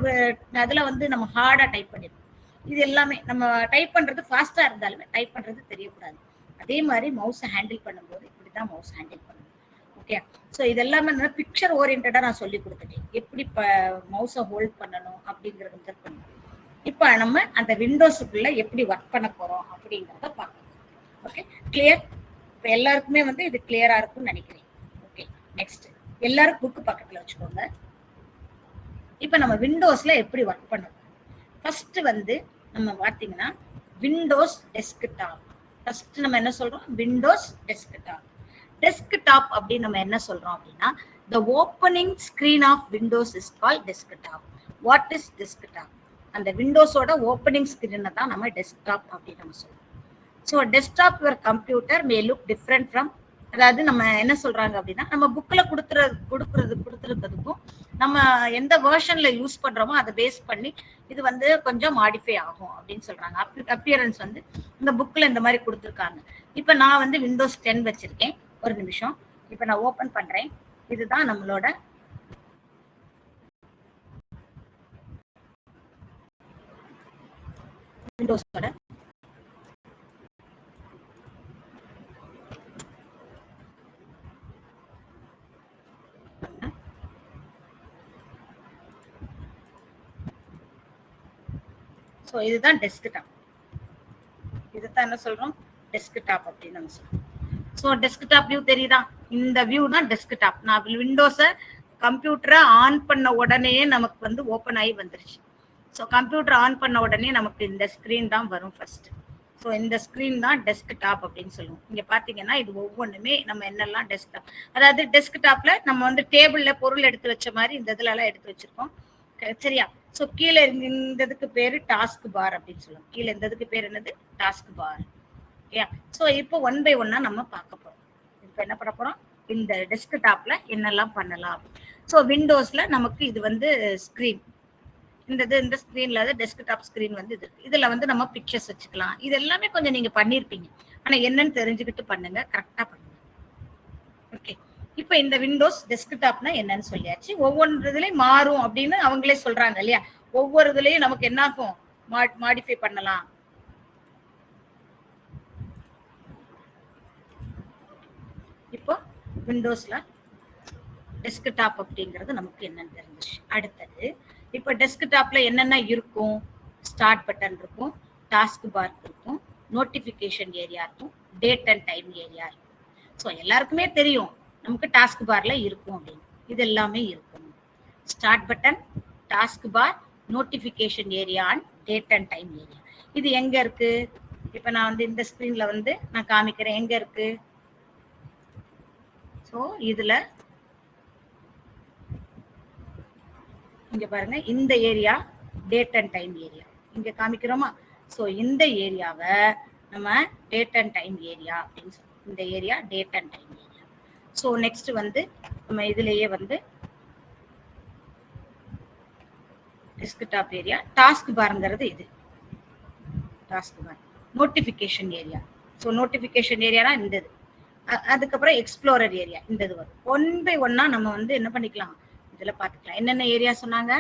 அதுல வந்து நம்ம ஹார்டா டைப் பண்ணிருக்கோம். இது எல்லாமே நம்ம டைப் பண்றது ஃபாஸ்டா இருந்தாலுமே டைப் பண்றது தெரியக்கூடாது. அதே மாதிரி மவுஸை ஹேண்டில் பண்ணும்போது இப்படிதான் மவுஸ் ஹேண்டில் பண்ணணும். ஓகே, ஸோ இதெல்லாமே பிக்சர் ஓரியன்டா நான் சொல்லி கொடுத்துட்டேன், எப்படி மவுஸை ஹோல்ட் பண்ணணும் அப்படிங்கிறது முதற்கொண்டு. இப்போ நம்ம அந்த விண்டோஸுக்குள்ள எப்படி ஒர்க் பண்ண போறோம் அப்படிங்கிறத பார்க்கலாம். Okay, clear? இப்போ எல்லாருக்குமே வந்து இது கிளியரா இருக்கும்னு நினைக்கிறேன். ஓகே, நெக்ஸ்ட் எல்லாரும் புக் பக்கத்துல வச்சுக்கோங்க. இப்போ நம்ம விண்டோஸ்ல எப்படி ஒர்க் பண்ணணும்? ஃபர்ஸ்ட் வந்து நம்ம பார்த்தீங்கன்னா விண்டோஸ் டெஸ்க்டாப். ஃபர்ஸ்ட் நம்ம என்ன சொல்றோம்? Windows desktop. டெஸ்க்டாப் அப்படின்னு நம்ம என்ன சொல்றோம் அப்படின்னா, the opening screen of windows is called desktop. what is desktop? அந்த விண்டோஸோட ஓப்பனிங் ஸ்கிரீனை தான் நம்ம டெஸ்க்டாப் அப்படின்னு நம்ம சொல்றோம். So desktop your computer May look different from, அதாவது நம்ம என்ன சொல்றாங்க அப்படின்னா, நம்ம புக்கில் கொடுத்துருக்கிறதுக்கும் நம்ம எந்த வேர்ஷன்ல யூஸ் பண்றோமோ அதை பேஸ் பண்ணி இது வந்து கொஞ்சம் மாடிஃபை ஆகும் அப்படின்னு சொல்றாங்க. அப்பியரன்ஸ் வந்து இந்த புக்ல இந்த மாதிரி கொடுத்துருக்காங்க. இப்போ நான் வந்து விண்டோஸ் 10 வச்சிருக்கேன். ஒரு நிமிஷம், இப்போ நான் ஓபன் பண்றேன். இதுதான் நம்மளோட விண்டோஸோட ஸோ இதுதான் டெஸ்க்டாப். இதுதான் என்ன சொல்றோம்? டெஸ்க்டாப் அப்படின்னு நம்ம சொல்றோம். ஸோ டெஸ்க்டாப் வியூ தெரியுதா? இந்த வியூ தான் டெஸ்க்டாப். நான் விண்டோஸை கம்ப்யூட்டரை ஆன் பண்ண உடனே நமக்கு வந்து ஓப்பன் ஆகி வந்துருச்சு. ஸோ கம்ப்யூட்டர் ஆன் பண்ண உடனே நமக்கு இந்த ஸ்க்ரீன் தான் வரும் ஃபர்ஸ்ட். ஸோ இந்த ஸ்க்ரீன் தான் டெஸ்க்டாப் அப்படின்னு சொல்லுவோம். இங்கே பார்த்தீங்கன்னா இது ஒவ்வொன்றுமே நம்ம என்னெல்லாம் டெஸ்க்டாப், அதாவது டெஸ்க்டாப்ல நம்ம வந்து டேபிள்ல பொருள் எடுத்து வச்ச மாதிரி இந்த இதுல எல்லாம் எடுத்து வச்சிருக்கோம். சரியா? ஸோ கீழே இந்த இதுக்கு பேரு டாஸ்க் பார் அப்படின்னு சொல்லுவோம். கீழே இந்த இதுக்கு பேர் என்னது? Taskbar. ஓகே, ஸோ இப்போ ஒன் பை ஒன்னா நம்ம பார்க்க போறோம். இப்போ என்ன பண்ண போறோம்? இந்த டெஸ்க்டாப்ல என்னெல்லாம் பண்ணலாம். ஸோ விண்டோஸ்ல நமக்கு இது வந்து ஸ்கிரீன், இந்த ஸ்கிரீன்ல டெஸ்க்டாப் ஸ்கிரீன் வந்து இது. இதுல வந்து நம்ம பிக்சர்ஸ் வச்சுக்கலாம். இது எல்லாமே கொஞ்சம் நீங்க பண்ணிருப்பீங்க, ஆனா என்னன்னு தெரிஞ்சுக்கிட்டு பண்ணுங்க, கரெக்டா பண்ணுங்க. ஓகே, இப்போ இந்த விண்டோஸ் டெஸ்க்டாப்னா என்னன்னு சொல்லியாச்சு. ஒவ்வொரு இதுலயும் மாறும் அப்படின்னு அவங்களே சொல்றாங்க இல்லையா? ஒவ்வொரு இதுலயும் நமக்கு என்ன ஆகும்? மாடிஃபை பண்ணலாம். இப்போ விண்டோஸ்ல டெஸ்க்டாப் அப்படிங்கிறது நமக்கு என்னன்னு தெரிஞ்சிச்சு. அடுத்தது இப்போ டெஸ்க்டாப்ல என்னென்ன இருக்கும்? ஸ்டார்ட் பட்டன் இருக்கும், டாஸ்க் பார் இருக்கும், நோட்டிபிகேஷன் ஏரியா இருக்கும், டேட் அண்ட் டைம் ஏரியா இருக்கும். ஸோ எல்லாருக்குமே தெரியும் நமக்கு டாஸ்க் பார்ல இருக்கும் அப்படின்னு. இது எல்லாமே இருக்கும். Start button, task bar, notification area and date and time area. இது எங்க இருக்கு? இப்போ நான் வந்து இந்த ஸ்கிரீன்ல வந்து நான் காமிக்கிறேன். எங்க இருக்கு? ஸோ இதுல இங்க பாருங்க, இந்த area date and time area இங்க காமிக்கிறோமா? ஸோ இந்த ஏரியாவை நம்ம டேட் அண்ட் டைம் ஏரியா அப்படின்னு சொல்றோம். இந்த area date and time area. So next வந்து நம்ம இதுலயே வந்து டெஸ்க்டாப் ஏரியா, டாஸ்க் பார்ங்கிறது இது டாஸ்க் பார், நோட்டிபிகேஷன் ஏரியா. ஸோ நோட்டிபிகேஷன் ஏரியானா இந்த இது. அதுக்கப்புறம் எக்ஸ்ப்ளோரர் ஏரியா இந்த இது வரும். ஒன் பை ஒன்னா நம்ம வந்து என்ன பண்ணிக்கலாம், இதுல பாத்துக்கலாம். என்னென்ன ஏரியா சொன்னாங்க?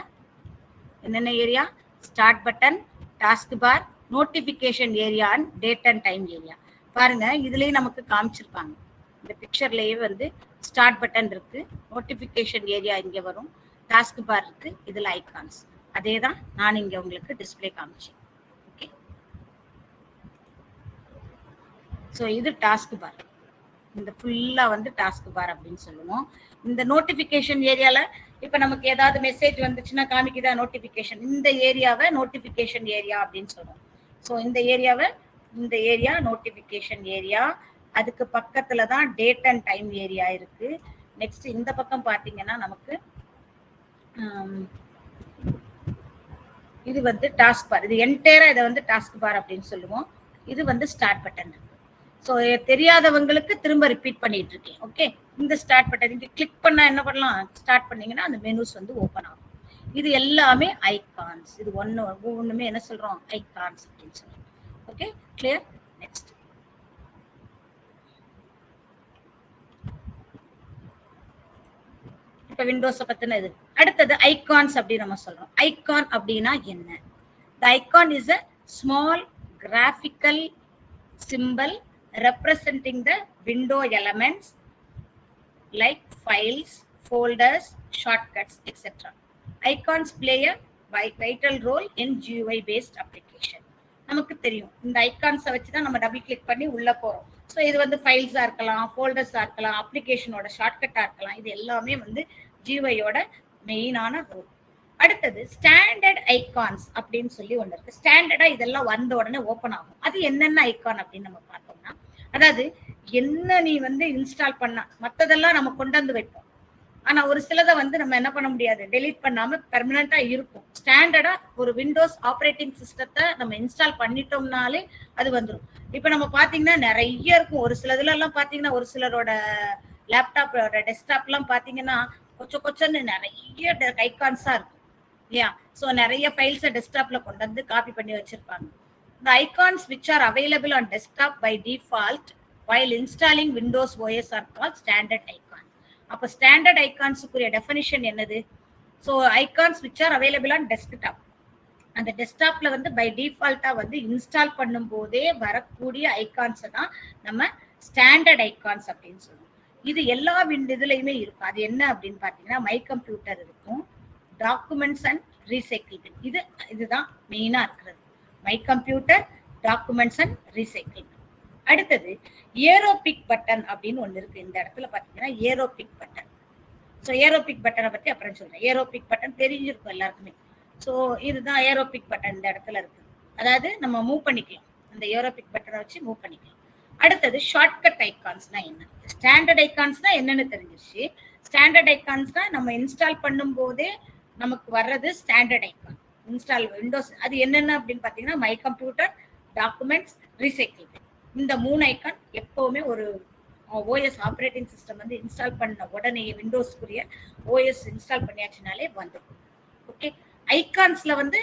என்னென்ன area? Start button, task bar, notification area and date and time area. பாருங்க, இதுலயே நமக்கு காமிச்சிருப்பாங்க. இந்த பிக்சர்லயே வந்து ஸ்டார்ட் பட்டன் இருக்கு, நோட்டிபிகேஷன் ஏரியா இங்க வரும், டாஸ்க் பார் இருக்கு, இதுல ஐகான்ஸ். அதே தான் நான் இங்க உங்களுக்கு டிஸ்பிளே காமிச்சேன். ஓகே, ஸோ இது டாஸ்க் பார். இந்த ஃபுல்லா வந்து டாஸ்க் பார் அப்படின்னு சொல்லுவோம். இந்த நோட்டிபிகேஷன் ஏரியால இப்ப நமக்கு ஏதாவது மெசேஜ் வந்துச்சுன்னா காமிக்குதா நோட்டிபிகேஷன்? இந்த ஏரியாவை நோட்டிபிகேஷன் ஏரியா அப்படின்னு சொல்லுவோம். ஸோ இந்த ஏரியாவை, இந்த ஏரியா நோட்டிபிகேஷன் ஏரியா. அதுக்கு பக்கத்துல தான் டேட் அண்ட் டைம் ஏரியா இருக்கு. நெக்ஸ்ட் இந்த பக்கம் பாத்தீங்கன்னா நமக்கு இது வந்து டாஸ்க் பார். இது என்டையரா இதை வந்து டாஸ்க் பார் அப்படின்னு சொல்லுவோம். இது வந்து ஸ்டார்ட் பட்டன். ஸோ தெரியாதவங்களுக்கு திரும்ப ரிப்பீட் பண்ணிட்டு இருக்கேன். ஓகே, இந்த ஸ்டார்ட் பட்டன் இங்க கிளிக் பண்ணா என்ன பண்ணலாம்? ஸ்டார்ட் பண்ணீங்கன்னா அந்த மெனுஸ் வந்து ஓப்பன் ஆகும். இது எல்லாமே ஐகான்ஸ். இது ஒண்ணுமே என்ன சொல்றோம்? ஐகான்ஸ் அப்படின்னு சொல்றோம். Okay, clear? நெக்ஸ்ட் இப்ப விண்டோஸ் பத்தின இது. அடுத்தது ஐகான்ஸ் அப்படின்னு நம்ம சொல்றோம். ஐகான் அப்படின்னா என்ன? The icon is a small graphical symbol representing the window elements like files, folders, shortcuts, etc. Icons play a vital role in GUI based application. நமக்கு தெரியும் இந்த ஐகான்ஸை வச்சு தான் நம்ம டபுள் கிளிக் பண்ணி உள்ள போறோம். ஸோ இது வந்து ஃபைல்ஸா இருக்கலாம், ஃபோல்டர்ஸா இருக்கலாம், அப்ளிகேஷனோட ஷார்ட்கட்டா இருக்கலாம். இது எல்லாமே வந்து ஜியூஐயோட மெயினான ரோல். அடுத்தது ஸ்டாண்டர்ட் ஐகான்ஸ் அப்படின்னு சொல்லி ஒன்று இருக்கு. ஸ்டாண்டர்டா இதெல்லாம் வந்த உடனே ஓப்பன் ஆகும். அது என்னென்ன ஐகான் அப்படின்னு நம்ம பார்த்தோம்னா, அதாவது என்ன நீ வந்து இன்ஸ்டால் பண்ண மற்றதெல்லாம் நம்ம கொண்டு வந்து வைப்போம். ஆனா ஒரு சிலதை வந்து நம்ம என்ன பண்ண முடியாது, டெலீட் பண்ணாம பெர்மனண்டா இருக்கும். ஸ்டாண்டர்டா ஒரு விண்டோஸ் ஆப்ரேட்டிங் சிஸ்டத்தை நம்ம இன்ஸ்டால் பண்ணிட்டோம்னாலே அது வந்துடும். இப்ப நம்ம பாத்தீங்கன்னா நிறைய இருக்கும். ஒரு சிலதுல எல்லாம் பாத்தீங்கன்னா ஒரு சிலரோட லேப்டாப்போட டெஸ்க்டாப் எல்லாம் பாத்தீங்கன்னா கொச்சன்னு நிறைய ஐகான்ஸா இருக்கும் இல்லையா? ஸோ நிறைய ஃபைல்ஸை டெஸ்க்டாப்ல கொண்டு வந்து காப்பி பண்ணி வச்சிருப்பாங்க. The icons which are available on desktop by default while installing Windows OS are called standard icons. அப்ப ஸ்டாண்டர்ட் ஐகான்ஸுக்குரிய டெஃபினிஷன் என்னது? So icons which are available on desktop. அந்த டெஸ்க்டாப்ல வந்து பை டிஃபால்ட்டா வந்து இன்ஸ்டால் பண்ணும் போதே வரக்கூடிய ஐகான்ஸை தான் நம்ம ஸ்டாண்டர்ட் ஐகான்ஸ் அப்படின்னு சொல்லுவோம். இது எல்லா இதுலயுமே இருக்கும். அது என்ன அப்படின்னு பாத்தீங்கன்னா, மை கம்ப்யூட்டர் இருக்கும், டாக்குமெண்ட்ஸ் அண்ட் ரீசைக்கிள் பின். இதுதான் மெயினா இருக்கிறது. My computer, documents and recycle. அடுத்தது ஏரோபிக் பட்டன் அப்படின்னு ஒண்ணு இருக்கு. இந்த இடத்துல பாத்தீங்கன்னா ஏரோபிக் பட்டன். ஸோ ஏரோபிக் பட்டனை பத்தி அப்புறம் சொல்றேன். ஏரோபிக் பட்டன் தெரிஞ்சிருக்கும் எல்லாருக்குமே. ஸோ இதுதான் ஏரோபிக் பட்டன் இந்த இடத்துல இருக்கு. அதாவது நம்ம மூவ் பண்ணிக்கலாம், அந்த ஏரோபிக் பட்டனை வச்சு மூவ் பண்ணிக்கலாம். அடுத்தது ஷார்ட்கட் ஐகான்ஸ்னா என்ன? ஸ்டாண்டர்ட் ஐகான்ஸ்னா என்னன்னு தெரிஞ்சிருச்சு. ஸ்டாண்டர்ட் ஐகான்ஸ்னா நம்ம இன்ஸ்டால் பண்ணும் போதே நமக்கு வர்றது ஸ்டாண்டர்ட் ஐகான். இன்ஸ்டால் விண்டோஸ் அது என்னென்ன அப்படின்னு பாத்தீங்கன்னா, மை கம்ப்யூட்டர், டாக்குமெண்ட்ஸ், ரீசைக்கிள். இந்த 3 ஐகான் எப்பவுமே ஒரு ஓஎஸ் ஆப்ரேட்டிங் சிஸ்டம் வந்து இன்ஸ்டால் பண்ண உடனே விண்டோஸ்க்குரிய ஓஎஸ் இன்ஸ்டால் பண்ணியாச்சுனாலே வந்துடும். ஓகே, ஐகான்ஸ்ல வந்து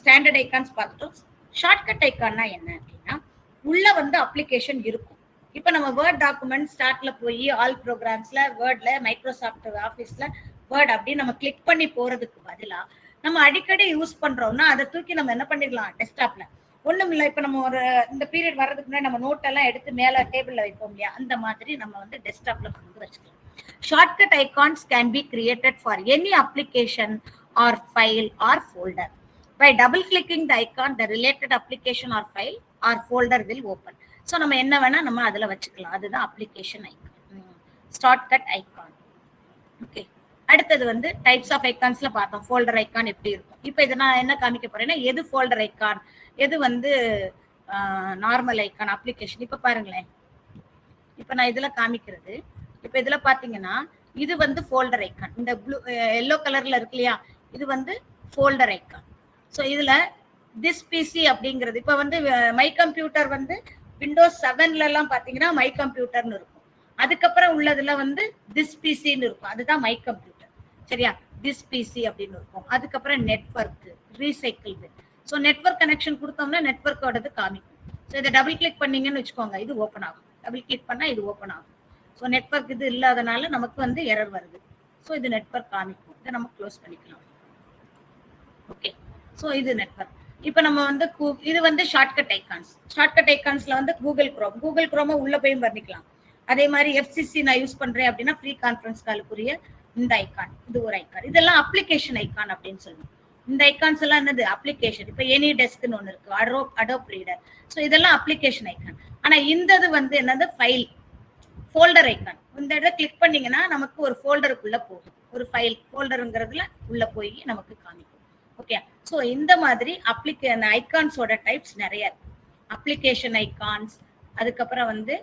ஸ்டாண்டர்ட் ஐகான்ஸ் பார்த்துட்டோம். ஷார்ட்கட் ஐகான்னா என்ன அப்படின்னா, உள்ள வந்து அப்ளிகேஷன் இருக்கும். இப்போ நம்ம வேர்ட் டாக்குமெண்ட் ஸ்டார்ட்ல போய் ஆல் ப்ரோக்ராம்ஸ்ல வேர்ட்ல மைக்ரோசாஃப்ட் ஆஃபீஸ்ல வேர்ட் அப்படின்னு நம்ம கிளிக் பண்ணி போறதுக்கு பதிலா நம்ம அடிக்கடி யூஸ் பண்றோம்னா அதை தூக்கி நம்ம என்ன பண்ணிடலாம், டெஸ்க்டாப்ல. ஒண்ணும் இல்லை, இப்ப நம்ம ஒரு இந்த பீரியட் வர்றதுக்கு முன்னாடி நம்ம நோட் எல்லாம் எடுத்து மேல டேபிள்ல வைப்போம் இல்லையா, அந்த மாதிரி நம்ம வந்து டெஸ்க்டாப்ல கொண்டு வச்சுக்கலாம். Shortcut icons can be created for any application or file or folder. By double clicking the icon the related application or file or folder will open. So நம்ம என்ன வேணா நம்ம அதுல வச்சுக்கலாம். அதுதான் application icon, shortcut icon. Okay, அடுத்தது வந்து types of ஐகான்ஸ்ல பார்த்தோம். ஃபோல்டர் ஐகான் எப்படி இருக்கும். இப்போ இதை நான் என்ன காமிக்க போறேன்னா, எது ஃபோல்டர் ஐகான், எது வந்து நார்மல் ஐகான் அப்ளிகேஷன். இப்ப பாருங்களேன், இப்ப நான் இதுல காமிக்கிறது. இப்ப இதுல பாத்தீங்கன்னா இது வந்து ஃபோல்டர் ஐகான். இந்த ப்ளூ எல்லோ கலர்ல இருக்கு இல்லையா, இது வந்து ஃபோல்டர் ஐகான். ஸோ இதுல திஸ் பிசி அப்படிங்கிறது, இப்ப வந்து மை கம்ப்யூட்டர் வந்து விண்டோஸ் 7ல எல்லாம் பாத்தீங்கன்னா மை கம்ப்யூட்டர்னு இருக்கும். அதுக்கப்புறம் உள்ளதுல வந்து திஸ் பிசின்னு இருக்கும், அதுதான் மை கம்ப்யூட்டர். சரியா, திஸ் பிசி அப்படின்னு இருக்கும். அதுக்கப்புறம் network, recycle. So network connection கொடுத்தோம்னா நெட்வொர்க்கோடது காமிக்கும். ஸோ இதை டபுள் கிளிக் பண்ணீங்கன்னு வச்சுக்கோங்க, இது ஓப்பன் ஆகும். டபுள் கிளிக் பண்ணா இது ஓப்பன் ஆகும். ஸோ நெட்வொர்க் இது இல்லாதனால நமக்கு வந்து எரர் வருது. ஸோ இது நெட்வொர்க் காமிக்கும். இதை நம்ம க்ளோஸ் பண்ணிக்கலாம். ஓகே, ஸோ இது நெட்வொர்க். இப்போ நம்ம வந்து இது வந்து ஷார்ட்கட் ஐகான்ஸ். ஷார்ட்கட் ஐகான்ஸ்ல வந்து கூகுள் குரோம உள்ள போய் பண்ணிக்கலாம். அதே மாதிரி எஃப்சிசி நான் யூஸ் பண்றேன் அப்படின்னா ஃப்ரீ கான்ஃபரன்ஸ் காலுக்குரிய இந்த ஐகான், இது ஒரு ஐகான். இதெல்லாம் அப்ளிகேஷன் ஐகான் அப்படின்னு சொல்லுவோம். இந்த ஐகான்ஸ் எல்லாம் என்னது, அப்ளிகேஷன். இப்போ எனி டெஸ்க்னு ஒன்று இருக்கு, அடோப் ரீடர். ஸோ இதெல்லாம் அப்ளிகேஷன் ஐகான். ஆனா இந்த வந்து என்னது, ஃபைல் ஃபோல்டர் ஐகான். இந்த இடத்துல கிளிக் பண்ணீங்கன்னா நமக்கு ஒரு ஃபோல்டருக்குள்ள போகும். ஒரு ஃபைல் ஃபோல்டருங்கிறதுல உள்ள போய் நமக்கு காமிக்கும். ஓகே, ஸோ இந்த மாதிரி ஐகான்ஸோட டைப்ஸ் நிறைய இருக்கு. அப்ளிகேஷன் ஐகான்ஸ், அதுக்கப்புறம் வந்து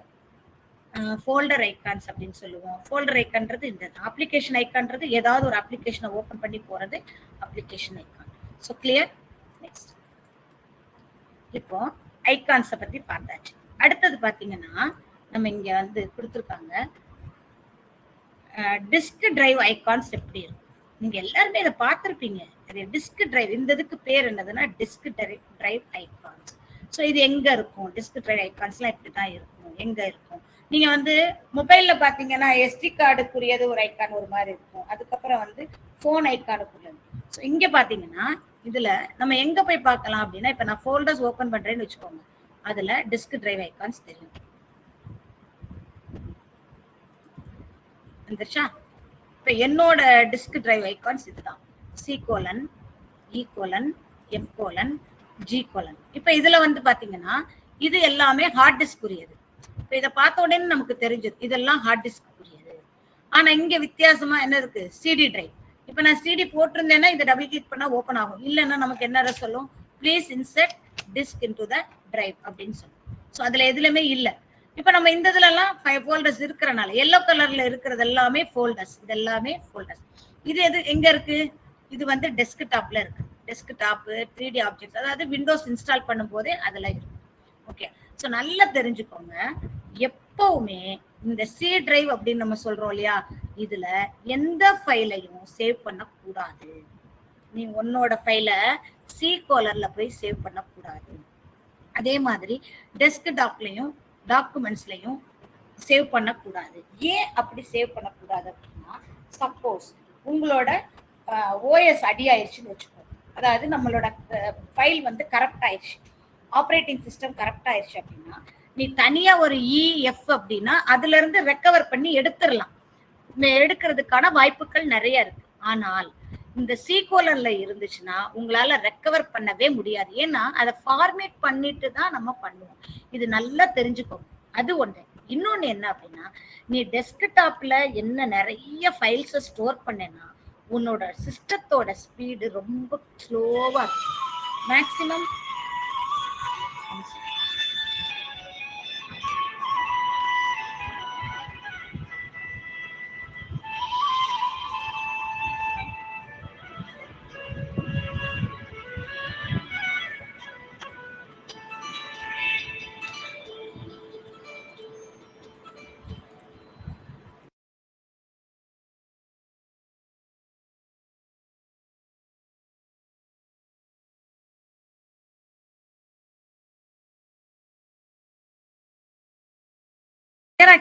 ஃபோல்டர் ஐகான்ஸ் அப்படின்னு சொல்லுவோம். ஃபோல்டர் ஐகான்றது இந்த அப்ளிகேஷன் ஐகான்றது ஏதாவது ஒரு அப்ளிகேஷனை ஓப்பன் பண்ணி போறது application icon. So clear. Next, இப்போ ஐகான்ஸை பத்தி பார்த்தாச்சு. அடுத்தது பாத்தீங்கன்னா நம்ம இங்க வந்து கொடுத்துருக்காங்க டிஸ்க் டிரைவ் ஐகான்ஸ் எப்படி இருக்கும். நீங்க எல்லாருமே இதை பார்த்திருப்பீங்க. டிஸ்க் டிரைவ், இந்த இதுக்கு பேர் என்னதுன்னா டிஸ்க் டிரைவ் ஐகான்ஸ். ஸோ இது எங்க இருக்கும், டிஸ்க் டிரைவ் ஐகான்ஸ்லாம் இப்படிதான் இருக்கும். எங்க இருக்கும், நீங்க வந்து மொபைல்ல பாத்தீங்கன்னா எஸ்டி கார்டுக்குரியது ஒரு ஐகான் ஒரு மாதிரி இருக்கும். அதுக்கப்புறம் வந்து போன் ஐகானுக்குரியது. ஸோ இங்க பாத்தீங்கன்னா இதுல நம்ம எங்க போய் பார்க்கலாம் அப்படின்னா, இப்ப நான் ஃபோல்டர்ஸ் ஓபன் பண்றேன்னு வச்சுக்கோங்க, அதுல டிஸ்க் டிரைவ் ஐகான்ஸ் தெரியும். வந்துருச்சா? இப்ப என்னோட டிஸ்க் டிரைவ் ஐகான்ஸ் இதுதான். C:, E:, F:, G:. இப்ப இதுல வந்து பாத்தீங்கன்னா இது எல்லாமே ஹார்ட் டிஸ்க் உரியது. இப்ப இதை பார்த்த உடனே நமக்கு தெரிஞ்சது இதெல்லாம் ஹார்ட் டிஸ்க் உரியது. ஆனா இங்க வித்தியாசமா என்ன இருக்கு, சிடி டிரைவ். இப்ப நான் சிடி போட்டிருந்தேன்னா இதை டபுள் கிளிக் பண்ணா ஓபன் ஆகும். இல்லைன்னா நமக்கு என்ன சொல்லும், please insert disk into the drive அப்படின்னு சொல்லும். ஸோ அதுல எதுலையுமே இல்லை. இப்ப நம்ம இந்த இதுல எல்லாம் ஃபோல்டர்ஸ் இருக்கிறனால எல்லோ கலர்ல இருக்கிறது எல்லாமே ஃபோல்டர்ஸ், இது எல்லாமே ஃபோல்டர்ஸ். இது எது எங்க இருக்கு, இது வந்து டெஸ்க்டாப்ல இருக்கு. டெஸ்க்டாப் 3D ஆப்ஜெக்ட்ஸ், அதாவது விண்டோஸ் இன்ஸ்டால் பண்ணும் போதே அதுல இருக்கு. ஓகே, ஸோ நல்லா தெரிஞ்சுக்கோங்க, எப்பவுமே இந்த சி டிரைவ் அப்படின்னு நம்ம சொல்றோம் இல்லையா, இதுல எந்த ஃபைலையும் சேவ் பண்ண கூடாது. நீ உன்னோட ஃபைல சி கோலர்ல போய் சேவ் பண்ண கூடாது. அதே மாதிரி டெஸ்க்டாப்லயும் டாக்குமெண்ட்ஸ்லயும் சேவ் பண்ணக்கூடாது. ஏன் அப்படி சேவ் பண்ணக்கூடாது அப்படின்னா, சப்போஸ் உங்களோட ஓஎஸ் அடி ஆயிடுச்சுன்னு வச்சுக்கோங்க, அதாவது நம்மளோட ஃபைல் வந்து கரெக்ட் ஆயிடுச்சு, ஆப்ரேட்டிங் சிஸ்டம் கரெக்ட் ஆயிடுச்சு அப்படின்னா, நீ தனியா ஒரு இஎஃப் அப்படின்னா அதுல இருந்து ரெக்கவர் பண்ணி எடுத்துடலாம். எடுக்கிறதுக்கான வாய்ப்புகள் நிறைய இருக்கு. ஆனால் இந்த சீக்வலர்ல இருந்துச்சுன்னா உங்களால ரெக்கவர் பண்ணவே முடியாது. ஏன்னா அதை ஃபார்மேட் பண்ணிட்டு தான் நம்ம பண்ணுவோம். இது நல்லா தெரிஞ்சுக்கோங்க. அது ஒண்ணு. இன்னொன்னு என்ன அப்படின்னா, நீ டெஸ்க்டாப்ல என்ன நிறைய ஃபைல்ஸை ஸ்டோர் பண்ணேன்னா உன்னோட சிஸ்டத்தோட ஸ்பீடு ரொம்ப ஸ்லோவா இருக்கும். மேக்சிமம்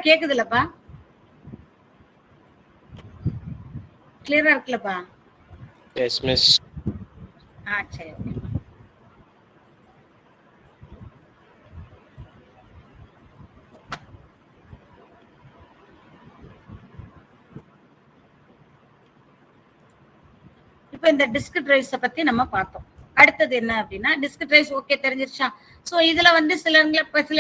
கேக்குதுல்லப்பா, கிளியரா இருக்குல்லப்பா? Yes miss. சரி. இப்ப இந்த டிஸ்க் டிரைவ்ஸை பத்தி நம்ம பார்த்தோம். அடுத்தது என்ன அப்படின்னா, டிஸ்க் டிரைவ்ஸ் ஓகே தெரிஞ்சிருச்சா? சோ இதுல வந்து சில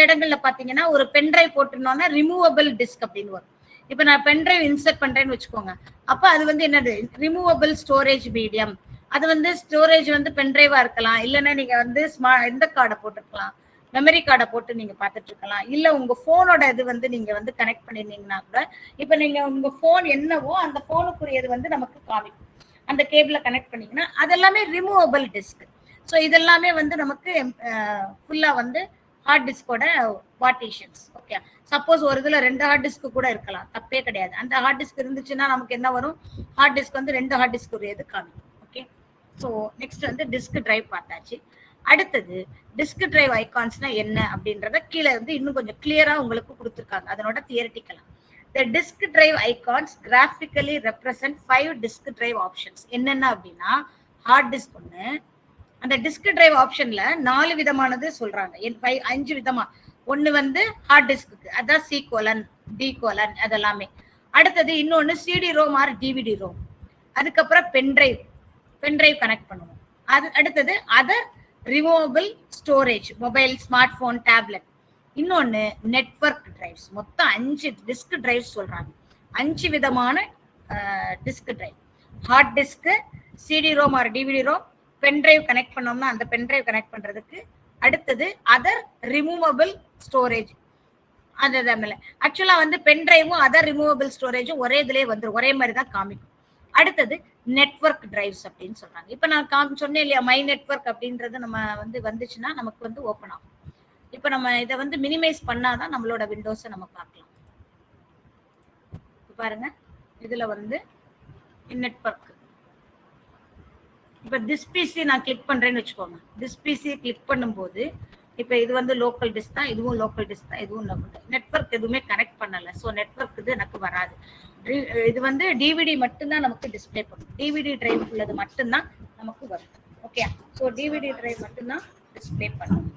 இடங்கள்ல பாத்தீங்கன்னா ஒரு பென் டிரைவ் போட்டிருந்தோம்னா ரிமூவபிள் டிஸ்க் அப்படின்னு வரும். இப்ப நான் பென் டிரைவ் இன்சர்ட் பண்றேன்னு வச்சுக்கோங்க, அப்ப அது வந்து என்னது, ரிமூவபிள் ஸ்டோரேஜ் மீடியம். அது வந்து ஸ்டோரேஜ் வந்து பென் டிரைவா இருக்கலாம், இல்லைன்னா நீங்க வந்து எந்த கார்டை போட்டுருக்கலாம், மெமரி கார்டை போட்டு நீங்க பாத்துட்டு இருக்கலாம். இல்ல உங்க போனோட இது வந்து நீங்க வந்து கனெக்ட் பண்ணிருந்தீங்கன்னா கூட, இப்ப நீங்க உங்க போன் என்னவோ அந்த போனுக்குரியது வந்து நமக்கு காமிக்கும். அந்த கேபிள கனெக்ட் பண்ணீங்கன்னா அதெல்லாமே ரிமூவபிள் டிஸ்க். ஸோ இதெல்லாமே வந்து நமக்கு ஃபுல்லா வந்து ஹார்ட் டிஸ்கோட பார்ட்டிஷன்ஸ். ஓகே, சப்போஸ் ஒரு இதுல 2 ஹார்ட் டிஸ்க் கூட இருக்கலாம், தப்பே கிடையாது. அந்த ஹார்ட் டிஸ்க் இருந்துச்சுன்னா நமக்கு என்ன வரும், ஹார்ட் டிஸ்க் வந்து 2 ஹார்ட் டிஸ்க் உரியது காமிக்கும். ஓகே, ஸோ நெக்ஸ்ட் வந்து டிஸ்க் டிரைவ் பார்த்தாச்சு. அடுத்தது டிஸ்க் டிரைவ் ஐகான்ஸ்னா என்ன அப்படின்றத கீழே வந்து இன்னும் கொஞ்சம் கிளியரா உங்களுக்கு கொடுத்துருக்காங்க, அதனோட தியரிட்டிக்கலா. The disk drive icons graphically represent 5 disk drive options. என்னென்ன அப்படின்னா, ஹார்ட் டிஸ்க் ஒண்ணு, அந்த டிஸ்க் டிரைவ் ஆப்ஷன்ல 4 விதமானது சொல்றாங்க, 5 விதமா. ஒண்ணு வந்து ஹார்ட் டிஸ்க்கு, அதான் C:, D:, அதெல்லாமே. அடுத்தது இன்னொன்னு CD ROM or DVD ROM. அதுக்கப்புறம் பென் டிரைவ் கனெக்ட் பண்ணுவோம். அது அடுத்தது other removable storage, mobile, smartphone, tablet. இன்னொன்னு நெட்வொர்க் டிரைவ்ஸ். மொத்தம் 5 டிஸ்க் டிரைவ்ஸ் சொல்றாங்க. 5 விதமான disk drive. Hard disk, CD ROM or DVD ROM, pen drive connect பண்ணோம்னா அந்த பென் டிரைவ் கனெக்ட் பண்றதுக்கு. அடுத்தது அதர் ரிமூவபிள் ஸ்டோரேஜ். அது ஆக்சுவலா வந்து பென் டிரைவும் அதர் ரிமூவபிள் ஸ்டோரேஜும் ஒரே இதுலயே வந்துடும், ஒரே மாதிரி தான் காமிக்கும். அடுத்தது நெட்வொர்க் டிரைவ்ஸ் அப்படின்னு சொல்றாங்க. இப்ப நான் சொன்னேன் இல்லையா, மை நெட்வொர்க் அப்படின்றது நம்ம வந்து வந்துச்சுன்னா நமக்கு வந்து ஓப்பன் ஆகும். இப்ப நம்ம இதை வந்து மினிமைஸ் பண்ணாதான் நம்மளோட விண்டோஸை நம்ம பார்க்கலாம். பாருங்க, இதுல வந்து நெட்வொர்க். இப்ப திஸ் பிசி நான் கிளிக் பண்றேன்னு வச்சுக்கோங்க. திஸ் பிசி கிளிக் பண்ணும்போது இப்ப இது வந்து லோக்கல் டிஸ்க் தான், இதுவும் லோக்கல் டிஸ்க் தான், இதுவும் லோக்கல். நெட்வொர்க் எதுவுமே கனெக்ட் பண்ணல, ஸோ நெட்வொர்க் இது எனக்கு வராது. இது வந்து டிவிடி மட்டும்தான் நமக்கு டிஸ்பிளே பண்ணும். டிவிடி டிரைவ் உள்ளது மட்டும்தான் நமக்கு வரும். ஓகே, ஸோ டிவிடி டிரைவ் மட்டும்தான் டிஸ்பிளே பண்ணும்.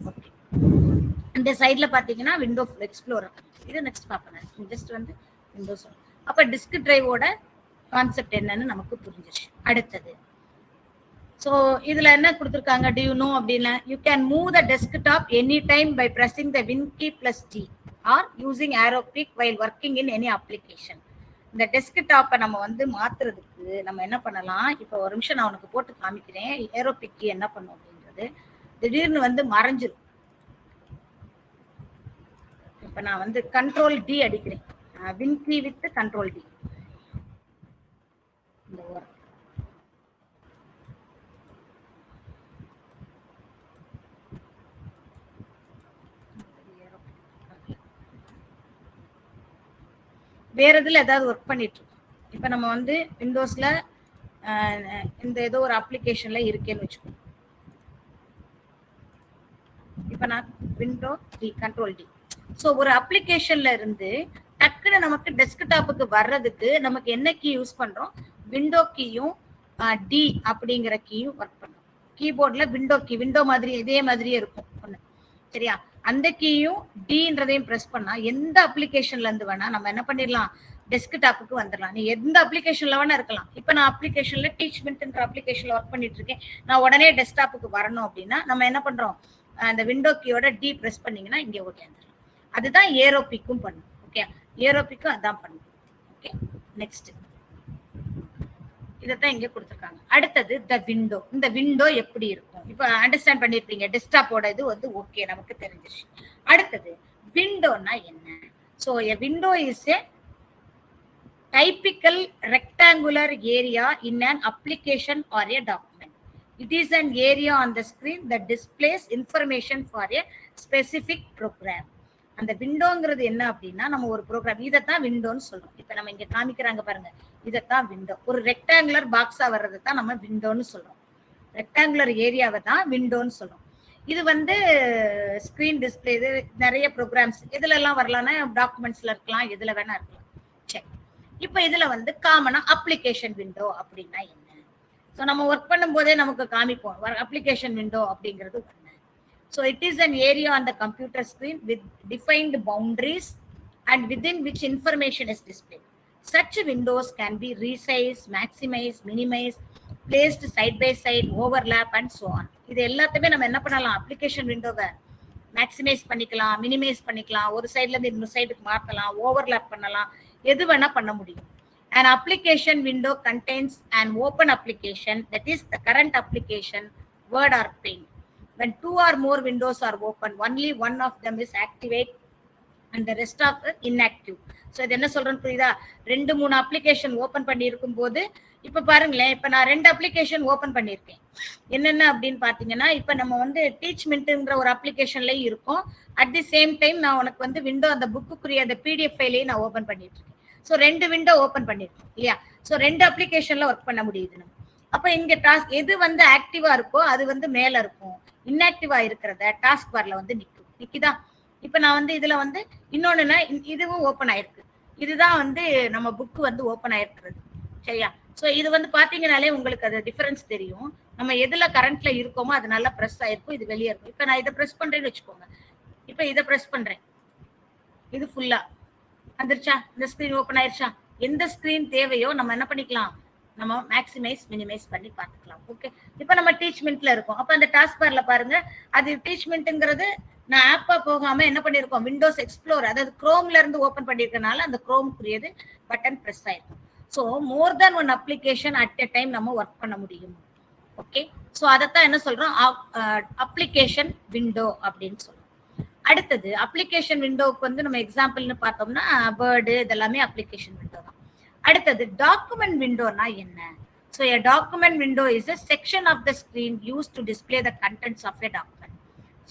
ஓகே, இந்த சைட்ல பாத்தீங்கன்னா விண்டோ எக்ஸ்ப்ளோரர். இது நெக்ஸ்ட் பார்ப்பேன், ஜஸ்ட் வந்து விண்டோஸ். அப்ப டிஸ்க் டிரைவோட கான்செப்ட் என்னன்னு நமக்கு புரிஞ்சிருச்சு. அடுத்தது ஸோ இதுல என்ன கொடுத்துருக்காங்க, do you know அப்படின்னா, you can move the desktop anytime by pressing the win key plus T or using arrow click while working in any application. இந்த டெஸ்க்டாப்பை நம்ம வந்து மாத்துறதுக்கு நம்ம என்ன பண்ணலாம், இப்போ ஒரு நிமிஷம் நான் உனக்கு போட்டு காமிக்கிறேன் ஏரோ பிக் என்ன பண்ணும் அப்படின்றது. திடீர்னு வந்து மறைஞ்சிரும். இப்ப நான் வந்து கண்ட்ரோல் டி அடிக்கிறேன், win key with control D. இந்த ஓரம் வேற இதுல ஏதாவது ஒர்க் பண்ணிட்டு இருக்கோம். இப்ப நம்ம வந்து விண்டோஸ்ல இந்த ஏதோ ஒரு அப்ளிகேஷன்ல இருக்கேன்னு வச்சுக்கோ. இப்ப நான் window D control D. So ஒரு அப்ளிகேஷன்ல இருந்து டக்குன்னு நமக்கு டெஸ்க்டாப்புக்கு வர்றதுக்கு நமக்கு என்ன கீ யூஸ் பண்றோம், விண்டோ கீயும் டி அப்படிங்கிற கீயும் ஒர்க் பண்றோம். கீபோர்ட்ல விண்டோ கீ, விண்டோ மாதிரி இதே மாதிரியே இருக்கும் ஒண்ணு, சரியா? அந்த கீயும் டின்றதையும் பிரஸ் பண்ணா எந்த அப்ளிகேஷன்ல இருந்து வேணா நம்ம என்ன பண்ணிடலாம், டெஸ்க்டாப்புக்கு வந்துடலாம். நீ எந்த அப்ளிகேஷன்ல வேணா இருக்கலாம். இப்ப நான் அப்ளிகேஷன்ல டீச்மெண்ட்ன்ற அப்ளிகேஷன்ல ஒர்க் பண்ணிட்டு இருக்கேன், நான் உடனே டெஸ்க்டாப்புக்கு வரணும் அப்படின்னா நம்ம என்ன பண்றோம், அந்த விண்டோ கீயோட டி பிரஸ் பண்ணீங்கன்னா இங்க ஓகேந்துடலாம். அதுதான் ஏரோபிக்கும் பண்ணும். ஓகே, ஏரோபிக்கும் அதான் பண்ணும். ஓகே, நெக்ஸ்ட் இதைத்தான் இங்க கொடுத்துருக்காங்க. அடுத்தது த விண்டோ. இந்த விண்டோ எப்படி இருக்கும் இப்ப அண்டர்ஸ்டாண்ட் பண்ணிருப்பீங்க. டெஸ்க்டாப்போட இது வந்து ஓகே நமக்கு தெரிஞ்சிருச்சு. அடுத்தது விண்டோனா என்ன? So a window is a typical rectangular area in an application or a document. It is an area on the screen that displays information for a specific program. அந்த விண்டோங்கிறது என்ன அப்படின்னா, நம்ம ஒரு ப்ரோக்ராம் இதைத்தான் விண்டோன்னு சொல்றோம். இப்ப நம்ம இங்க காமிக்கிறாங்க பாருங்க, இதைத்தான் விண்டோ. ஒரு ரெக்டாங்குலர் பாக்ஸா வர்றது தான் நம்ம விண்டோன்னு சொல்றோம். ரெக்டாங்குலர் ஏரியாவை தான் விண்டோன்னு சொல்றோம். இது வந்து ஸ்கிரீன் டிஸ்பிளே, இது நிறைய ப்ரோக்ராம்ஸ் இதுல எல்லாம் வரலாம்னா டாக்குமெண்ட்ஸ்ல இருக்கலாம், எதுல வேணா இருக்கலாம். சரி, இப்ப இதுல வந்து காமனா அப்ளிகேஷன் விண்டோ அப்படின்னா என்ன? ஸோ நம்ம ஒர்க் பண்ணும் போதே நமக்கு காமிப்போம் அப்ளிகேஷன் விண்டோ அப்படிங்கிறது என்ன. So it is an area on the computer screen with defined boundaries and within which information is displayed. Such windows can be resized, maximized, minimized, placed side by side, overlap and so on. இது எல்லாத்தையுமே நம்ம என்ன பண்ணலாம், application விண்டோவை maximise பண்ணிக்கலாம், minimise பண்ணிக்கலாம், ஒரு சைட்ல இருந்து இன்னொரு சைடுக்கு மாற்றலாம், ஓவர்லாப் பண்ணலாம், எது வேணா பண்ண முடியும். An application window contains an open application, that is the current application, Word or Paint. When two or more windows are open, only one of them is activate and the rest of it inactive. So இது என்ன சொல்றேன்னு புரியுதா? 2-3 application open பண்ணி இருக்கும் போது, இப்ப பாருங்களேன், இப்ப நான் 2 அப்ளிகேஷன் ஓபன் பண்ணிருக்கேன். என்னென்ன அப்படின்னு பாத்தீங்கன்னா, இப்ப நம்ம வந்து டீச்மெண்ட்ங்கிற ஒரு அப்ளிகேஷன்ல இருக்கும். அட் தி சேம் டைம் நான் உனக்கு வந்து விண்டோ அந்த புக்குக்குரிய அந்த பிடிஎஃப் ஃபைலையும் நான் ஓபன் பண்ணிட்டு இருக்கேன். ஸோ 2 விண்டோ ஓபன் பண்ணிருக்கோம் இல்லையா? ஸோ 2 அப்ளிகேஷன்ல ஒர்க் பண்ண முடியுது நம்ம. அப்ப இங்க டாஸ்க் எது வந்து ஆக்டிவா இருக்கோ அது வந்து மேல இருக்கும், இன்ஆக்டிவா இருக்கிறத டாஸ்க் பார்ல வந்து நிக்குதா? இப்ப நான் வந்து இதுல வந்து இன்னொன்னுனா இதுவும் ஓபன் ஆயிருக்கு. இதுதான் வந்து நம்ம புக் வந்து ஓபன் ஆயிருக்கிறது, சரியா? சோ இது வந்து பாத்தீங்கன்னாலே உங்களுக்கு அது டிஃபரன்ஸ் தெரியும். நம்ம எதுல கரண்ட்ல இருக்கோமோ அது நல்லா பிரஸ் ஆயிருக்கும், இது வெளியே இருக்கும். இப்ப நான் இதை பிரஸ் பண்றேன்னு வச்சுக்கோங்க. இப்ப இதை பிரஸ் பண்றேன், இது ஃபுல்லா வந்துருச்சா? இந்த ஸ்கிரீன் ஓபன் ஆயிருச்சா? எந்த ஸ்கிரீன் தேவையோ நம்ம என்ன பண்ணிக்கலாம், நம்ம மேக்ஸிமைஸ் மினிமைஸ் பண்ணி பார்த்துக்கலாம். ஓகே, இப்போ நம்ம டீச்மெண்ட்ல இருக்கோம். அப்ப அந்த டாஸ்க் பார்ல பாருங்க, அது டீச்மெண்ட்ங்கிறது நான் ஆப்பா போகாம என்ன பண்ணிருக்கோம், விண்டோஸ் எக்ஸ்ப்ளோர் அதாவது குரோம்ல இருந்து ஓபன் பண்ணிருக்கனால அந்த குரோம்க்குரியது பட்டன் பிரஸ் ஆயிருக்கும். So more then one application at a time நம்ம ஒர்க் பண்ண முடியும். ஓகே, ஸோ அதைத்தான் என்ன சொல்றோம், அப்ளிகேஷன் விண்டோ அப்படின்னு சொல்றோம். அடுத்தது அப்ளிகேஷன் விண்டோவுக்கு வந்து நம்ம எக்ஸாம்பிள்னு பார்த்தோம்னா வேர்டு இதெல்லாமே அப்ளிகேஷன் விண்டோ தான். அடுத்தது டாக்குமெண்ட் விண்டோனா என்ன? So a document window is a section of the screen used to display the contents of a document.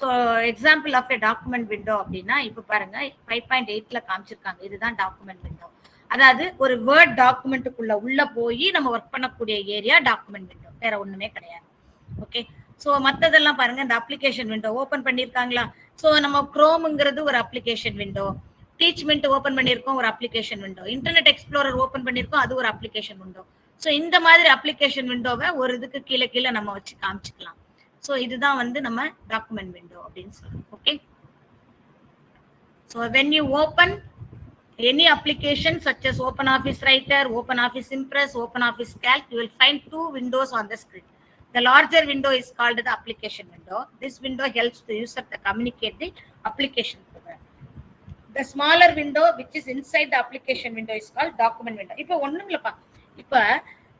So example of a document window அப்படின்னா இப்ப பாருங்க 5.8ல காமிச்சிருக்காங்க, இதுதான் டாக்குமெண்ட் விண்டோ. அதாவது ஒரு வேர்ட் டாக்குமெண்ட்டுக்குள்ள உள்ள போய் நம்ம ஒர்க் பண்ணக்கூடிய ஏரியா டாக்குமெண்ட் விண்டோ, வேற ஒண்ணுமே கிடையாது. ஓகே, சோ மத்ததெல்லாம் பாருங்க, இந்த அப்ளிகேஷன் விண்டோ ஓபன் பண்ணிருக்காங்களா? சோ நம்ம குரோம்ங்கிறது ஒரு அப்ளிகேஷன் விண்டோ, டீச்மெண்ட் ஓபன் பண்ணிருக்கோம் ஒரு application window, internet explorer open பண்ணிருக்கோம் அது ஒரு அப்ளிகேஷன் விண்டோ. சோ இந்த மாதிரி அப்ளிகேஷன் விண்டோவை ஒரு இதுக்கு கீழே கீழே நம்ம வச்சு காமிச்சுக்கலாம். சோ இதுதான் வந்து நம்ம டாக்குமெண்ட் விண்டோ அப்படின்னு சொல்றோம். Okay, so when you open any application such as OpenOffice Writer, OpenOffice Impress, OpenOffice Calc, you will find 2 windows on the screen. The larger window is called the application window. This window helps the user to communicate the application program. The smaller window which is inside the application window is called document window. இப்போ ஒண்ணும் இல்லப்பா,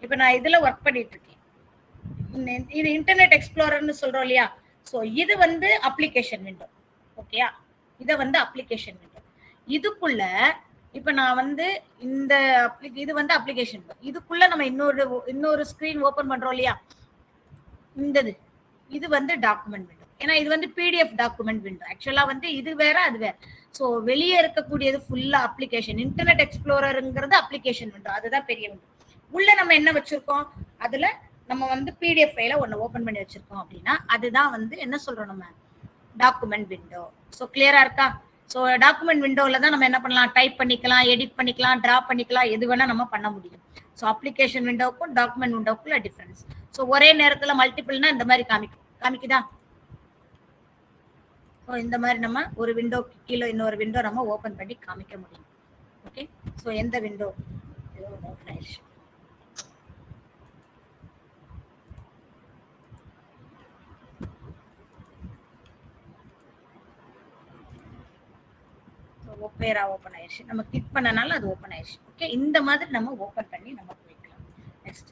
இப்ப நான் இதுல work பண்ணிட்டு இருக்கேன், இது internet எக்ஸ்ப்ளோரர்னு சொல்றோம் இல்லையா. சோ இது வந்து அப்ளிகேஷன் விண்டோ. ஓகேயா, இத வந்து அப்ளிகேஷன் விண்டோ. இதுக்குள்ள இப்ப நான் வந்து இந்த இது வந்து அப்ளிகேஷன் விண்டோ, இதுக்குள்ள நம்ம இன்னொரு ஸ்கிரீன் ஓபன் பண்றோம் இல்லையா, இது வந்து டாக்குமெண்ட் விண்டோ. ஏன்னா இது வந்து பிடிஎஃப் டாக்குமெண்ட் விண்டோ. ஆக்சுவலா வந்து இது வேற அது வேற. சோ வெளியே இருக்கக்கூடியது ஃபுல்லா அப்ளிகேஷன். இன்டர்நெட் எக்ஸ்ப்ளோரர்ங்கிறது அப்ளிகேஷன் விண்டோ, அதுதான் பெரிய விண்டோ. உள்ள நம்ம என்ன வச்சிருக்கோம், அதுல நம்ம வந்து பிடிஎஃப் ஃபைல ஒன்னு ஓபன் பண்ணி வச்சிருக்கோம் அப்படின்னா அதுதான் வந்து என்ன சொல்றோம் நம்ம, டாக்குமெண்ட் விண்டோ. சோ கிளியரா இருக்கா. சோ டாக்குமெண்ட் விண்டோல தான் நம்ம என்ன பண்ணலாம், டைப் பண்ணிக்கலாம், எடிட் பண்ணிக்கலாம், டிரா பண்ணிக்கலாம், எது வேணா நம்ம பண்ண முடியும். சோ அப்ளிகேஷன் விண்டோக்கும் டாக்குமெண்ட் விண்டோக்குள்ள டிஃபரன்ஸ். சோ ஒரே நேரத்துல மல்டிபிள்னா இந்த மாதிரி காமிக்குதா. இந்த மாதிரி நம்ம ஒரு விண்டோக்கு கீழே இன்னொரு விண்டோ நம்ம ஓபன் பண்ணி காமிக்க முடியும். ஓகே, சோ எந்த விண்டோ ஓபன் ஆயிடுச்சு. ஒப்பேரா ஓபன் ஆயிடுச்சு, நம்ம கிளிக் பண்ணனால அது ஓபன் ஆயிடுச்சு. ஓகே, இந்த மாதிரி நம்ம ஓபன் பண்ணி நம்ம போய்க்கலாம். நெக்ஸ்ட்,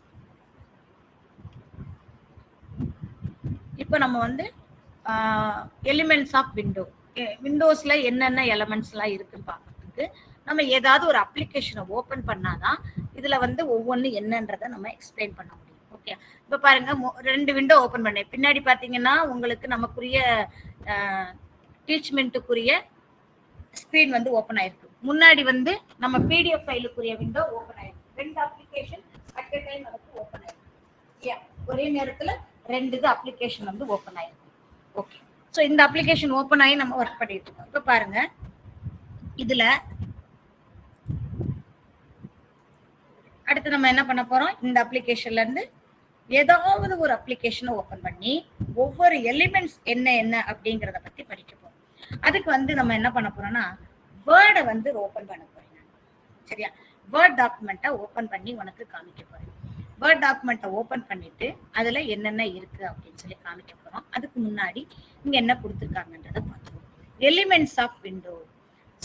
இப்போ நம்ம வந்து எலிமெண்ட்ஸ் ஆஃப் விண்டோ, விண்டோஸ்ல என்னென்ன எலிமெண்ட்ஸ் எல்லாம் இருக்குன்னு பார்க்கறதுக்கு நம்ம ஏதாவது ஒரு அப்ளிகேஷனை ஓபன் பண்ணாதான் இதுல வந்து ஒவ்வொன்னு என்னன்றதை நம்ம எக்ஸ்பிளைன் பண்ண முடியும். ஓகே, இப்ப பாருங்க, 2 விண்டோ ஓபன் பண்ணேன். பின்னாடி பாத்தீங்கன்னா உங்களுக்கு நமக்குரிய டீச்மெண்ட்டுக்குரிய ஸ்கிரீன் வந்து ஓபன் ஆயிருக்கு. முன்னாடி வந்து நம்ம பிடிஎஃப் ஃபைலுக்குரிய விண்டோ ஓபன் ஆயிருக்கு. 2 அப்ளிகேஷன் அட் எ டைம் நமக்கு ஓபன் ஆயிருக்கு. ஒரே நேரத்துல 2 அப்ளிகேஷன் வந்து ஓபன் ஆயிருக்கு. ஓகே, சோ இந்த அப்ளிகேஷன் ஓபன் ஆகி நம்ம ஒர்க் பண்ணிட்டு இருக்கோம். இப்ப பாருங்க, இதுல அடுத்து நம்ம என்ன பண்ண போறோம், இந்த அப்ளிகேஷன்ல இருந்து ஏதாவது ஒரு அப்ளிகேஷனை ஓபன் பண்ணி ஒவ்வொரு எலிமெண்ட்ஸ் என்ன அப்படிங்கறத பத்தி படிக்க போறோம். அதுக்கு வந்து நம்ம என்ன பண்ண போறோம்னா வேர்டை வந்து ஓபன் பண்ண போறேன். சரியா, வேர்ட் டாக்குமெண்ட்டை ஓபன் பண்ணி உனக்கு காமிக்க போறேன். வேர்ட் டாக்குமெண்ட்டை ஓபன் பண்ணிட்டு அதுல என்னென்ன இருக்கு அப்படின்னு சொல்லி காமிக்க போறோம். அதுக்கு முன்னாடி இங்க என்ன கொடுத்துருக்காங்கன்றத பார்த்துருவோம். Elements of window.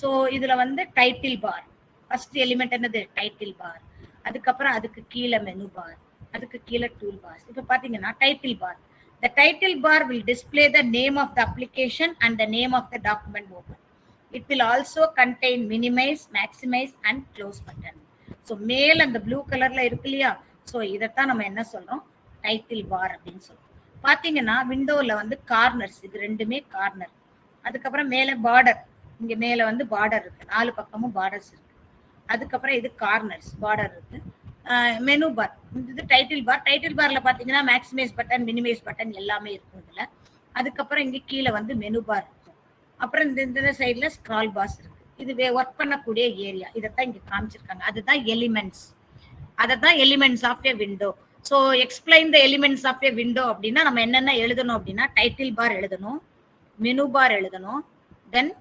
ஸோ இதுல வந்து டைட்டில் பார், ஃபர்ஸ்ட் எலிமெண்ட் என்னது, டைட்டில் பார். அதுக்கப்புறம் அதுக்கு கீழே மெனு பார், அதுக்கு கீழே டூல் பார்ஸ். இப்ப பாத்தீங்கன்னா title bar, the title bar will display the name of the application and the name of the document open. It will also contain minimize, maximize and close button. So மேல அந்த blue கலர்ல இருக்கு இல்லையா, so இதத்தான் நம்ம என்ன சொல்றோம், title bar அப்படின்னு சொல்றோம். பாத்தீங்கன்னா விண்டோல வந்து கார்னர்ஸ், இது ரெண்டுமே கார்னர். அதுக்கப்புறம் மேல பார்டர், இங்க மேல வந்து பார்டர் இருக்கு, 4 பக்கமும் பார்டர்ஸ் இருக்கு. அதுக்கப்புறம் இது கார்னர்ஸ், பார்டர் இருக்கு. மெனு பார், இது டைட்டில் பார். டைட்டில் பார்ல பாத்தீங்கன்னா மேக்ஸிமைஸ் பட்டன், மினிமைஸ் பட்டன் எல்லாமே இருக்கும் இதுல. அதுக்கப்புறம் இங்க கீழே வந்து மெனு பார் இருக்கும். அப்புறம் இந்த சைட்ல ஸ்க்ரால் பார்ஸ் இருக்கு. இது ஒர்க் பண்ணக்கூடிய ஏரியா, இதைத்தான் இங்க காமிச்சிருக்காங்க. அதுதான் எலிமெண்ட்ஸ், அததான் elements of a window. So explain the elements of a window அப்படின்னா நம்ம என்னென்ன எழுதணும் அப்படின்னா டைட்டில் பார் எழுதணும், மெனு பார் எழுதணும், தென்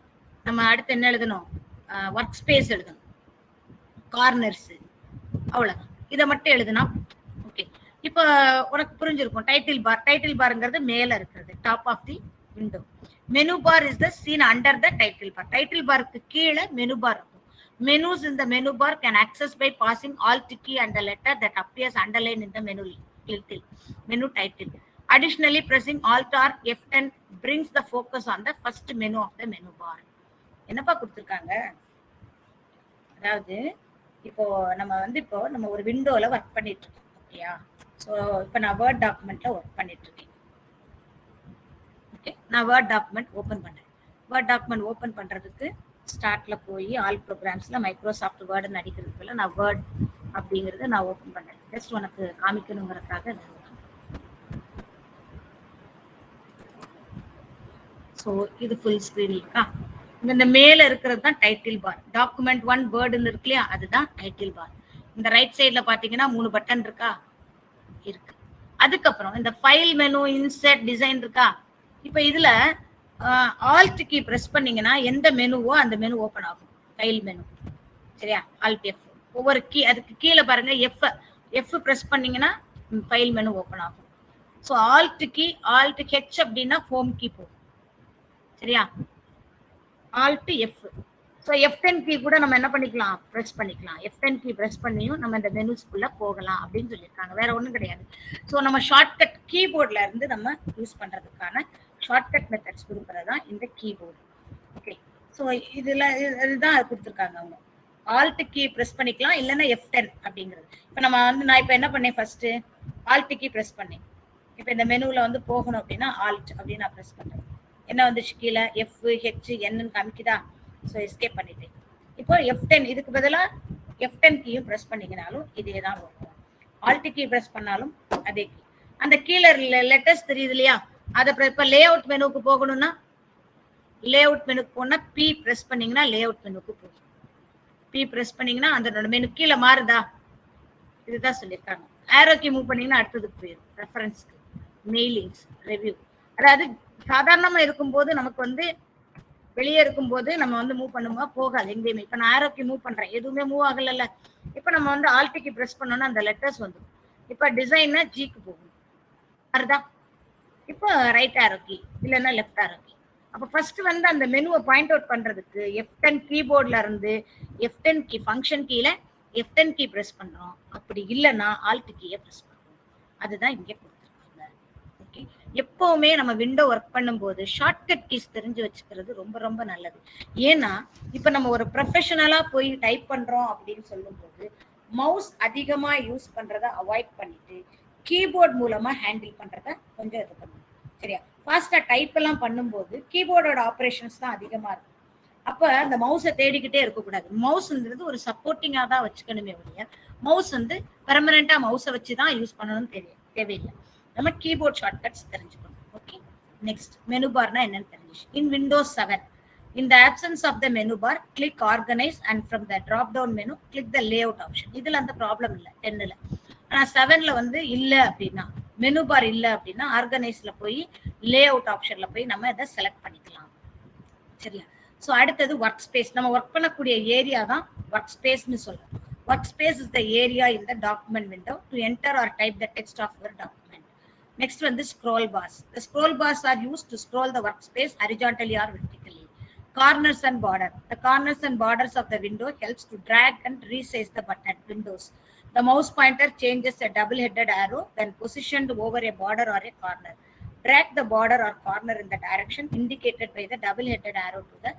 நம்ம அடுத்து என்ன எழுதணும், ஒர்க் ஸ்பேஸ் எழுதணும், கார்னர்ஸ், அவ்வளவுதான். இதை மட்டும் எழுதுனா ஓகே. இப்போ உனக்கு புரிஞ்சிருக்கும். டைட்டில் பார், டைட்டில் பார்ங்கிறது மேல இருக்கிறது, top of the window. Menu bar is the seen under the title bar. Title பார்க்கு கீழே மெனு பார் இருக்கும். Menus in the menu bar can access by passing Alt key and the letter that appears underlined in the menu title. Additionally, pressing Alt or F10 brings the focus on the first menu of the menu bar. என்னப்பா கொடுத்திருக்காங்க, அதாவது இப்போ நம்ம ஒரு விண்டோல work பண்ணிட்டு இருக்கோம். ஓகேயா, so இப்போ நான் வேர்ட் டாக்குமெண்ட்ல ஒர்க் பண்ணிட்டு இருக்கேன். ஓகே, நான் வேர்ட் டாக்குமெண்ட் ஓபன் பண்றேன். வேர்ட் டாக்குமெண்ட் ஓபன் பண்றதுக்கு ஸ்டார்ட்ல போய் ஆல் ப்ரோக்ராம்ஸ்ல மைக்ரோசாஃப்ட் வேர்டு நடிக்கிறதுக்குள்ள நான் வேர்ட் அப்படிங்கறத நான் ஓபன் பண்றேன். ஜஸ்ட் உனக்கு காமிக்கணுங்கிறதுக்காக. ஸோ இது ஃபுல் ஸ்கிரீன் இருக்கா. இந்த மேல இருக்கிறது தான் டைட்டில் பார். டாக்குமெண்ட் 1 வேர்டுன்னு இருக்கு இல்லையா, அதுதான் டைட்டில் பார். இந்த ரைட் சைட்ல பாத்தீங்கன்னா 3 பட்டன் இருக்கா, இருக்கு. அதுக்கப்புறம் இந்த ஃபைல் மெனு, இன்சர்ட், டிசைன் இருக்கா. இப்ப இதுல ஆல்ட் கீ பிரஸ் பண்ணீங்கன்னா எந்த மெனுவோ அந்த மெனு ஓபன் ஆகும், ஃபைல் மெனு. சரியா, ஆல்ட் எஃப். ஒவ்வொரு கீ, அதுக்கு கீழே பாருங்க எஃப் பிரஸ் பண்ணீங்கன்னா ஃபைல் மெனு ஓபன் ஆகும். So alt key, alt H அப்படின்னா ஹோம் கீ போகும். சரியா? Alt F. So F10 key கூட நம்ம என்ன பண்ணிக்கலாம், ப்ரெஸ் பண்ணிக்கலாம். F10 கீ ப்ரெஸ் பண்ணியும் நம்ம இந்த மெனுஸ்குள்ள போகலாம் அப்படின்னு சொல்லியிருக்காங்க. வேற ஒன்றும் கிடையாது. ஸோ நம்ம ஷார்ட்கட் கீபோர்ட்ல இருந்து நம்ம யூஸ் பண்றதுக்கான ஷார்ட்கட் மெத்தட்ஸ் கொடுக்கறது தான் இந்த கீபோர்டு. ஓகே, ஸோ இதுதான் கொடுத்துருக்காங்க அவங்க. ஆல்ட் கீ ப்ரெஸ் பண்ணிக்கலாம், இல்லைன்னா F10 அப்படிங்கிறது. இப்போ நம்ம வந்து நான் இப்போ என்ன பண்ணேன், ஃபர்ஸ்ட் ஆல்ட் கீ ப்ரெஸ் பண்ணேன். இப்போ இந்த மெனுவில் வந்து போகணும் அப்படின்னா ஆல்ட் அப்படின்னு நான் ப்ரெஸ் பண்றேன். என்ன வந்துச்சு கீழே, எஃப் ஹெச் என்னன்னு காமிக்குதா? ஸோ எஸ்கேப் பண்ணிட்டேன். இப்போ F10 இதுக்கு பதிலாக F10 கீயும் ப்ரெஸ் பண்ணிங்கனாலும் இதே தான் வரும். ஆல்ட் கீ ப்ரெஸ் பண்ணாலும் அதே கீ. அந்த கீழே லெட்டர்ஸ் தெரியுது இல்லையா, அதை இப்போ லே அவுட் மெனுக்கு போகணும்னா, லே அவுட் மெனுக்கு போனா பி ப்ரெஸ் பண்ணீங்கன்னா லே அவுட் மெனுக்கு போகும். பி ப்ரெஸ் பண்ணீங்கன்னா அந்த மெனு கீழே மாறுதா, இதுதான் சொல்லியிருக்காங்க. ஆரோ கீ மூவ் பண்ணீங்கன்னா அடுத்ததுக்கு போயிடும். ரெஃபரன்ஸ்க்கு, மெயிலிங்ஸ், ரிவ்யூ. அதாவது சாதாரணமா இருக்கும்போது நமக்கு வந்து வெளியே இருக்கும்போது நம்ம வந்து மூவ் பண்ணுமா போகாது எங்கேயுமே. இப்போ நான் ஆரோ கீ மூவ் பண்றேன், எதுவுமே மூவ் ஆகல. இப்போ நம்ம வந்து ஆல்ட் கீ ப்ரெஸ் பண்ணோம்னா அந்த லெட்டர்ஸ் வந்துடும். இப்போ டிசைன்னா ஜிக்கு போகும், அதுதான். இப்போ ரைட் ஆரோ கீ இல்லைன்னா லெஃப்ட் ஆரோ கீ. அப்போ ஃபர்ஸ்ட் வந்து அந்த மெனுவை பாயிண்ட் அவுட் பண்றதுக்கு F10 கீபோர்ட்ல இருந்து F10 கீ ஃபங்க்ஷன் கீழே F10 கீ ப்ரெஸ் பண்றோம். அப்படி இல்லைன்னா ஆல்ட் கீயை ப்ரெஸ் பண்றோம். அதுதான் இங்கே கொடுத்துருக்காங்க. ஓகே, எப்பவுமே நம்ம விண்டோ ஒர்க் பண்ணும்போது ஷார்ட்கட் கீஸ் தெரிஞ்சு வச்சுக்கிறது ரொம்ப ரொம்ப நல்லது. ஏன்னா இப்போ நம்ம ஒரு ப்ரொஃபஷனலா போய் டைப் பண்றோம் அப்படின்னு சொல்லும்போது மவுஸ் அதிகமா யூஸ் பண்றதை அவாய்ட் பண்ணிட்டு கீபோர்ட் மூலமா ஹேண்டில் பண்றத கொஞ்சம் இது பண்ணுங்க. சரியா? ஃபாஸ்டா டைப் எல்லாம் பண்ணும்போது கீபோர்டோட ஆப்ரேஷன்ஸ் தான் அதிகமா இருக்கும். அப்ப அந்த மவுஸை தேடிக்கிட்டே இருக்கக்கூடாது. மவுஸ்ன்றது ஒரு சப்போர்ட்டிங்கா தான் வச்சுக்கணுமே ஒழிய மவுஸ் வந்து பெர்மனண்டா மவுஸை வச்சுதான் யூஸ் பண்ணணும்னு தேவையில்லை. நம்ம கீபோர்ட் ஷார்ட்கட்ஸ் தெரிஞ்சுக்கணும். ஓகே, நெக்ஸ்ட் மெனு பார்னா என்னன்னு தெரிஞ்சு. இன் Windows 7, in the absence of the menu bar, click organize and from the drop down menu click the layout option. இதுல அந்த ப்ராப்ளம் இல்லை 10ல. ஆனா 7ல வந்து இல்ல அப்படின்னா, மெனு பார் இல்ல அப்படின்னா ஆர்கனைஸ்ல போய் லே அவுட் ஆப்ஷன்ல போய் நம்ம இதை செலக்ட் பண்ணிக்கலாம். சரியா? ஸோ அடுத்தது ஒர்க் ஸ்பேஸ். நம்ம ஒர்க் பண்ணக்கூடிய ஏரியா தான் ஒர்க் ஸ்பேஸ்னு சொல்றோம். Workspace is the area in the document window to enter or type the text of your document. Next one, the scroll bars. The scroll bars are used to scroll the workspace horizontally or vertically. Corners and border. The corners and borders of the window helps to drag and resize the button windows. The mouse pointer changes a double-headed arrow when positioned over a border or a corner. Drag the border or corner in the direction indicated by the double-headed arrow to the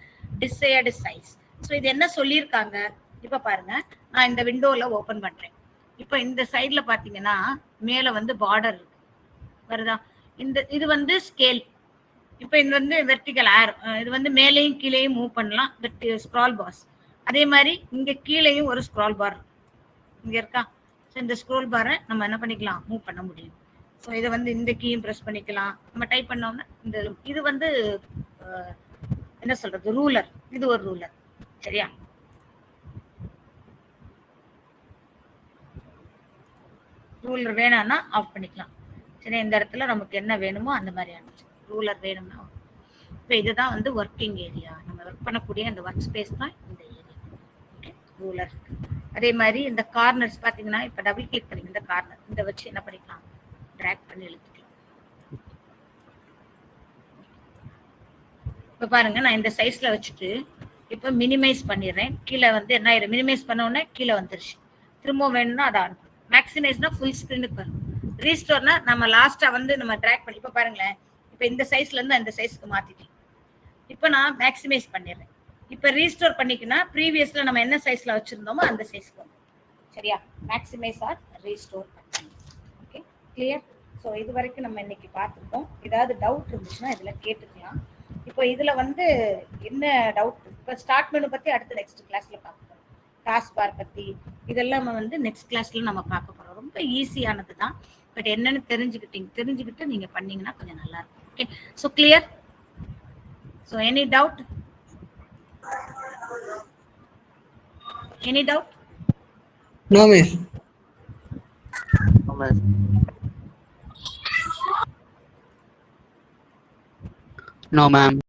desired size. So இது என்ன சொல்லியிருக்காங்க இப்ப பாருங்க. நான் இந்த விண்டோல open பண்றேன். இப்போ இந்த சைடுல பாத்தீங்கன்னா மேல வந்து பார்டர் இருக்கு, வருதா? இது வந்து ஸ்கேல். இப்போ இது வந்து வெர்டிகல் ஏர். இது வந்து மேலேயும் கீழேயும் மூவ் பண்ணலாம், ஸ்க்ரால் பார்ஸ். அதே மாதிரி இங்க கீழேயும் ஒரு ஸ்க்ரால் பார் இங்க இருக்கா. ஸோ இந்த ஸ்க்ரோல் பாரை நம்ம என்ன பண்ணிக்கலாம், மூவ் பண்ண முடியும். ஸோ இதை வந்து இந்த கீயும் ப்ரெஸ் பண்ணிக்கலாம். நம்ம டைப் பண்ணோம்னா இந்த இது வந்து என்ன சொல்றது, ரூலர். இது ஒரு ரூலர். சரியா? ரூலர் வேணாம்னா ஆஃப் பண்ணிக்கலாம். சரி, இந்த இடத்துல நமக்கு என்ன வேணுமோ அந்த மாதிரி ஆனிச்சு. ரூலர் வேணும்னா. இப்போ இதுதான் வந்து ஒர்க்கிங் ஏரியா. நம்ம ஒர்க் பண்ணக்கூடிய அந்த ஒர்க் ஸ்பேஸ் தான் இந்த ஏரியா. Okay, ruler. அதே மாதிரி இந்த கார்னர்ஸ் பார்த்தீங்கன்னா இப்போ டபுள் கிளிக் பண்ணி இந்த கார்னர் இந்த வச்சு என்ன பண்ணிக்கலாம், ட்ராக் பண்ணி இழுத்துக்கலாம். இப்போ பாருங்க, நான் இந்த சைஸ்ல வச்சுட்டு இப்போ மினிமைஸ் பண்ணிடுறேன். கீழே வந்து என்ன ஆயிரும், மினிமைஸ் பண்ண உடனே கீழே வந்துருச்சு. திரும்ப வேணும்னா அதை ஆன் பண்ணும். மேக்ஸிமைஸ்னா ஃபுல் ஸ்க்ரீனுக்கு வரும். ரீஸ்டோர்னா நம்ம லாஸ்டா வந்து நம்ம ட்ராக் பண்ணி இப்போ பாருங்களேன், இப்போ இந்த சைஸ்ல இருந்து அந்த சைஸ்க்கு மாத்திட்டேன். இப்போ நான் மேக்ஸிமைஸ் பண்ணிடுறேன். இப்போ ரீஸ்டோர் பண்ணிக்கினா ப்ரீவியஸ்ல நம்ம என்ன சைஸ்ல வச்சிருந்தோமோ அந்த சைஸ்க்கு வரும். சரியா? Maximize or restore. Okay, clear? So இது வரைக்கும் நம்ம இன்னைக்கு பார்த்துருக்கோம். ஏதாவது டவுட் இருந்துச்சுன்னா இதுல கேட்டுக்கலாம். இப்போ இதுல வந்து என்ன டவுட், இப்போ ஸ்டார்ட் மெனு பத்தி அடுத்து நெக்ஸ்ட் கிளாஸ்ல பார்க்க போறோம். டாஸ்க் பார் பத்தி இதெல்லாம் வந்து நெக்ஸ்ட் கிளாஸ்ல நம்ம பார்க்க போறோம். ரொம்ப ஈஸியானது தான். பட் என்னன்னு தெரிஞ்சுக்கிட்டு நீங்க பண்ணீங்கன்னா கொஞ்சம் நல்லா இருக்கும். Okay, so clear? So any doubt? Any doubt? No, miss. No, ma'am. No, ma'am.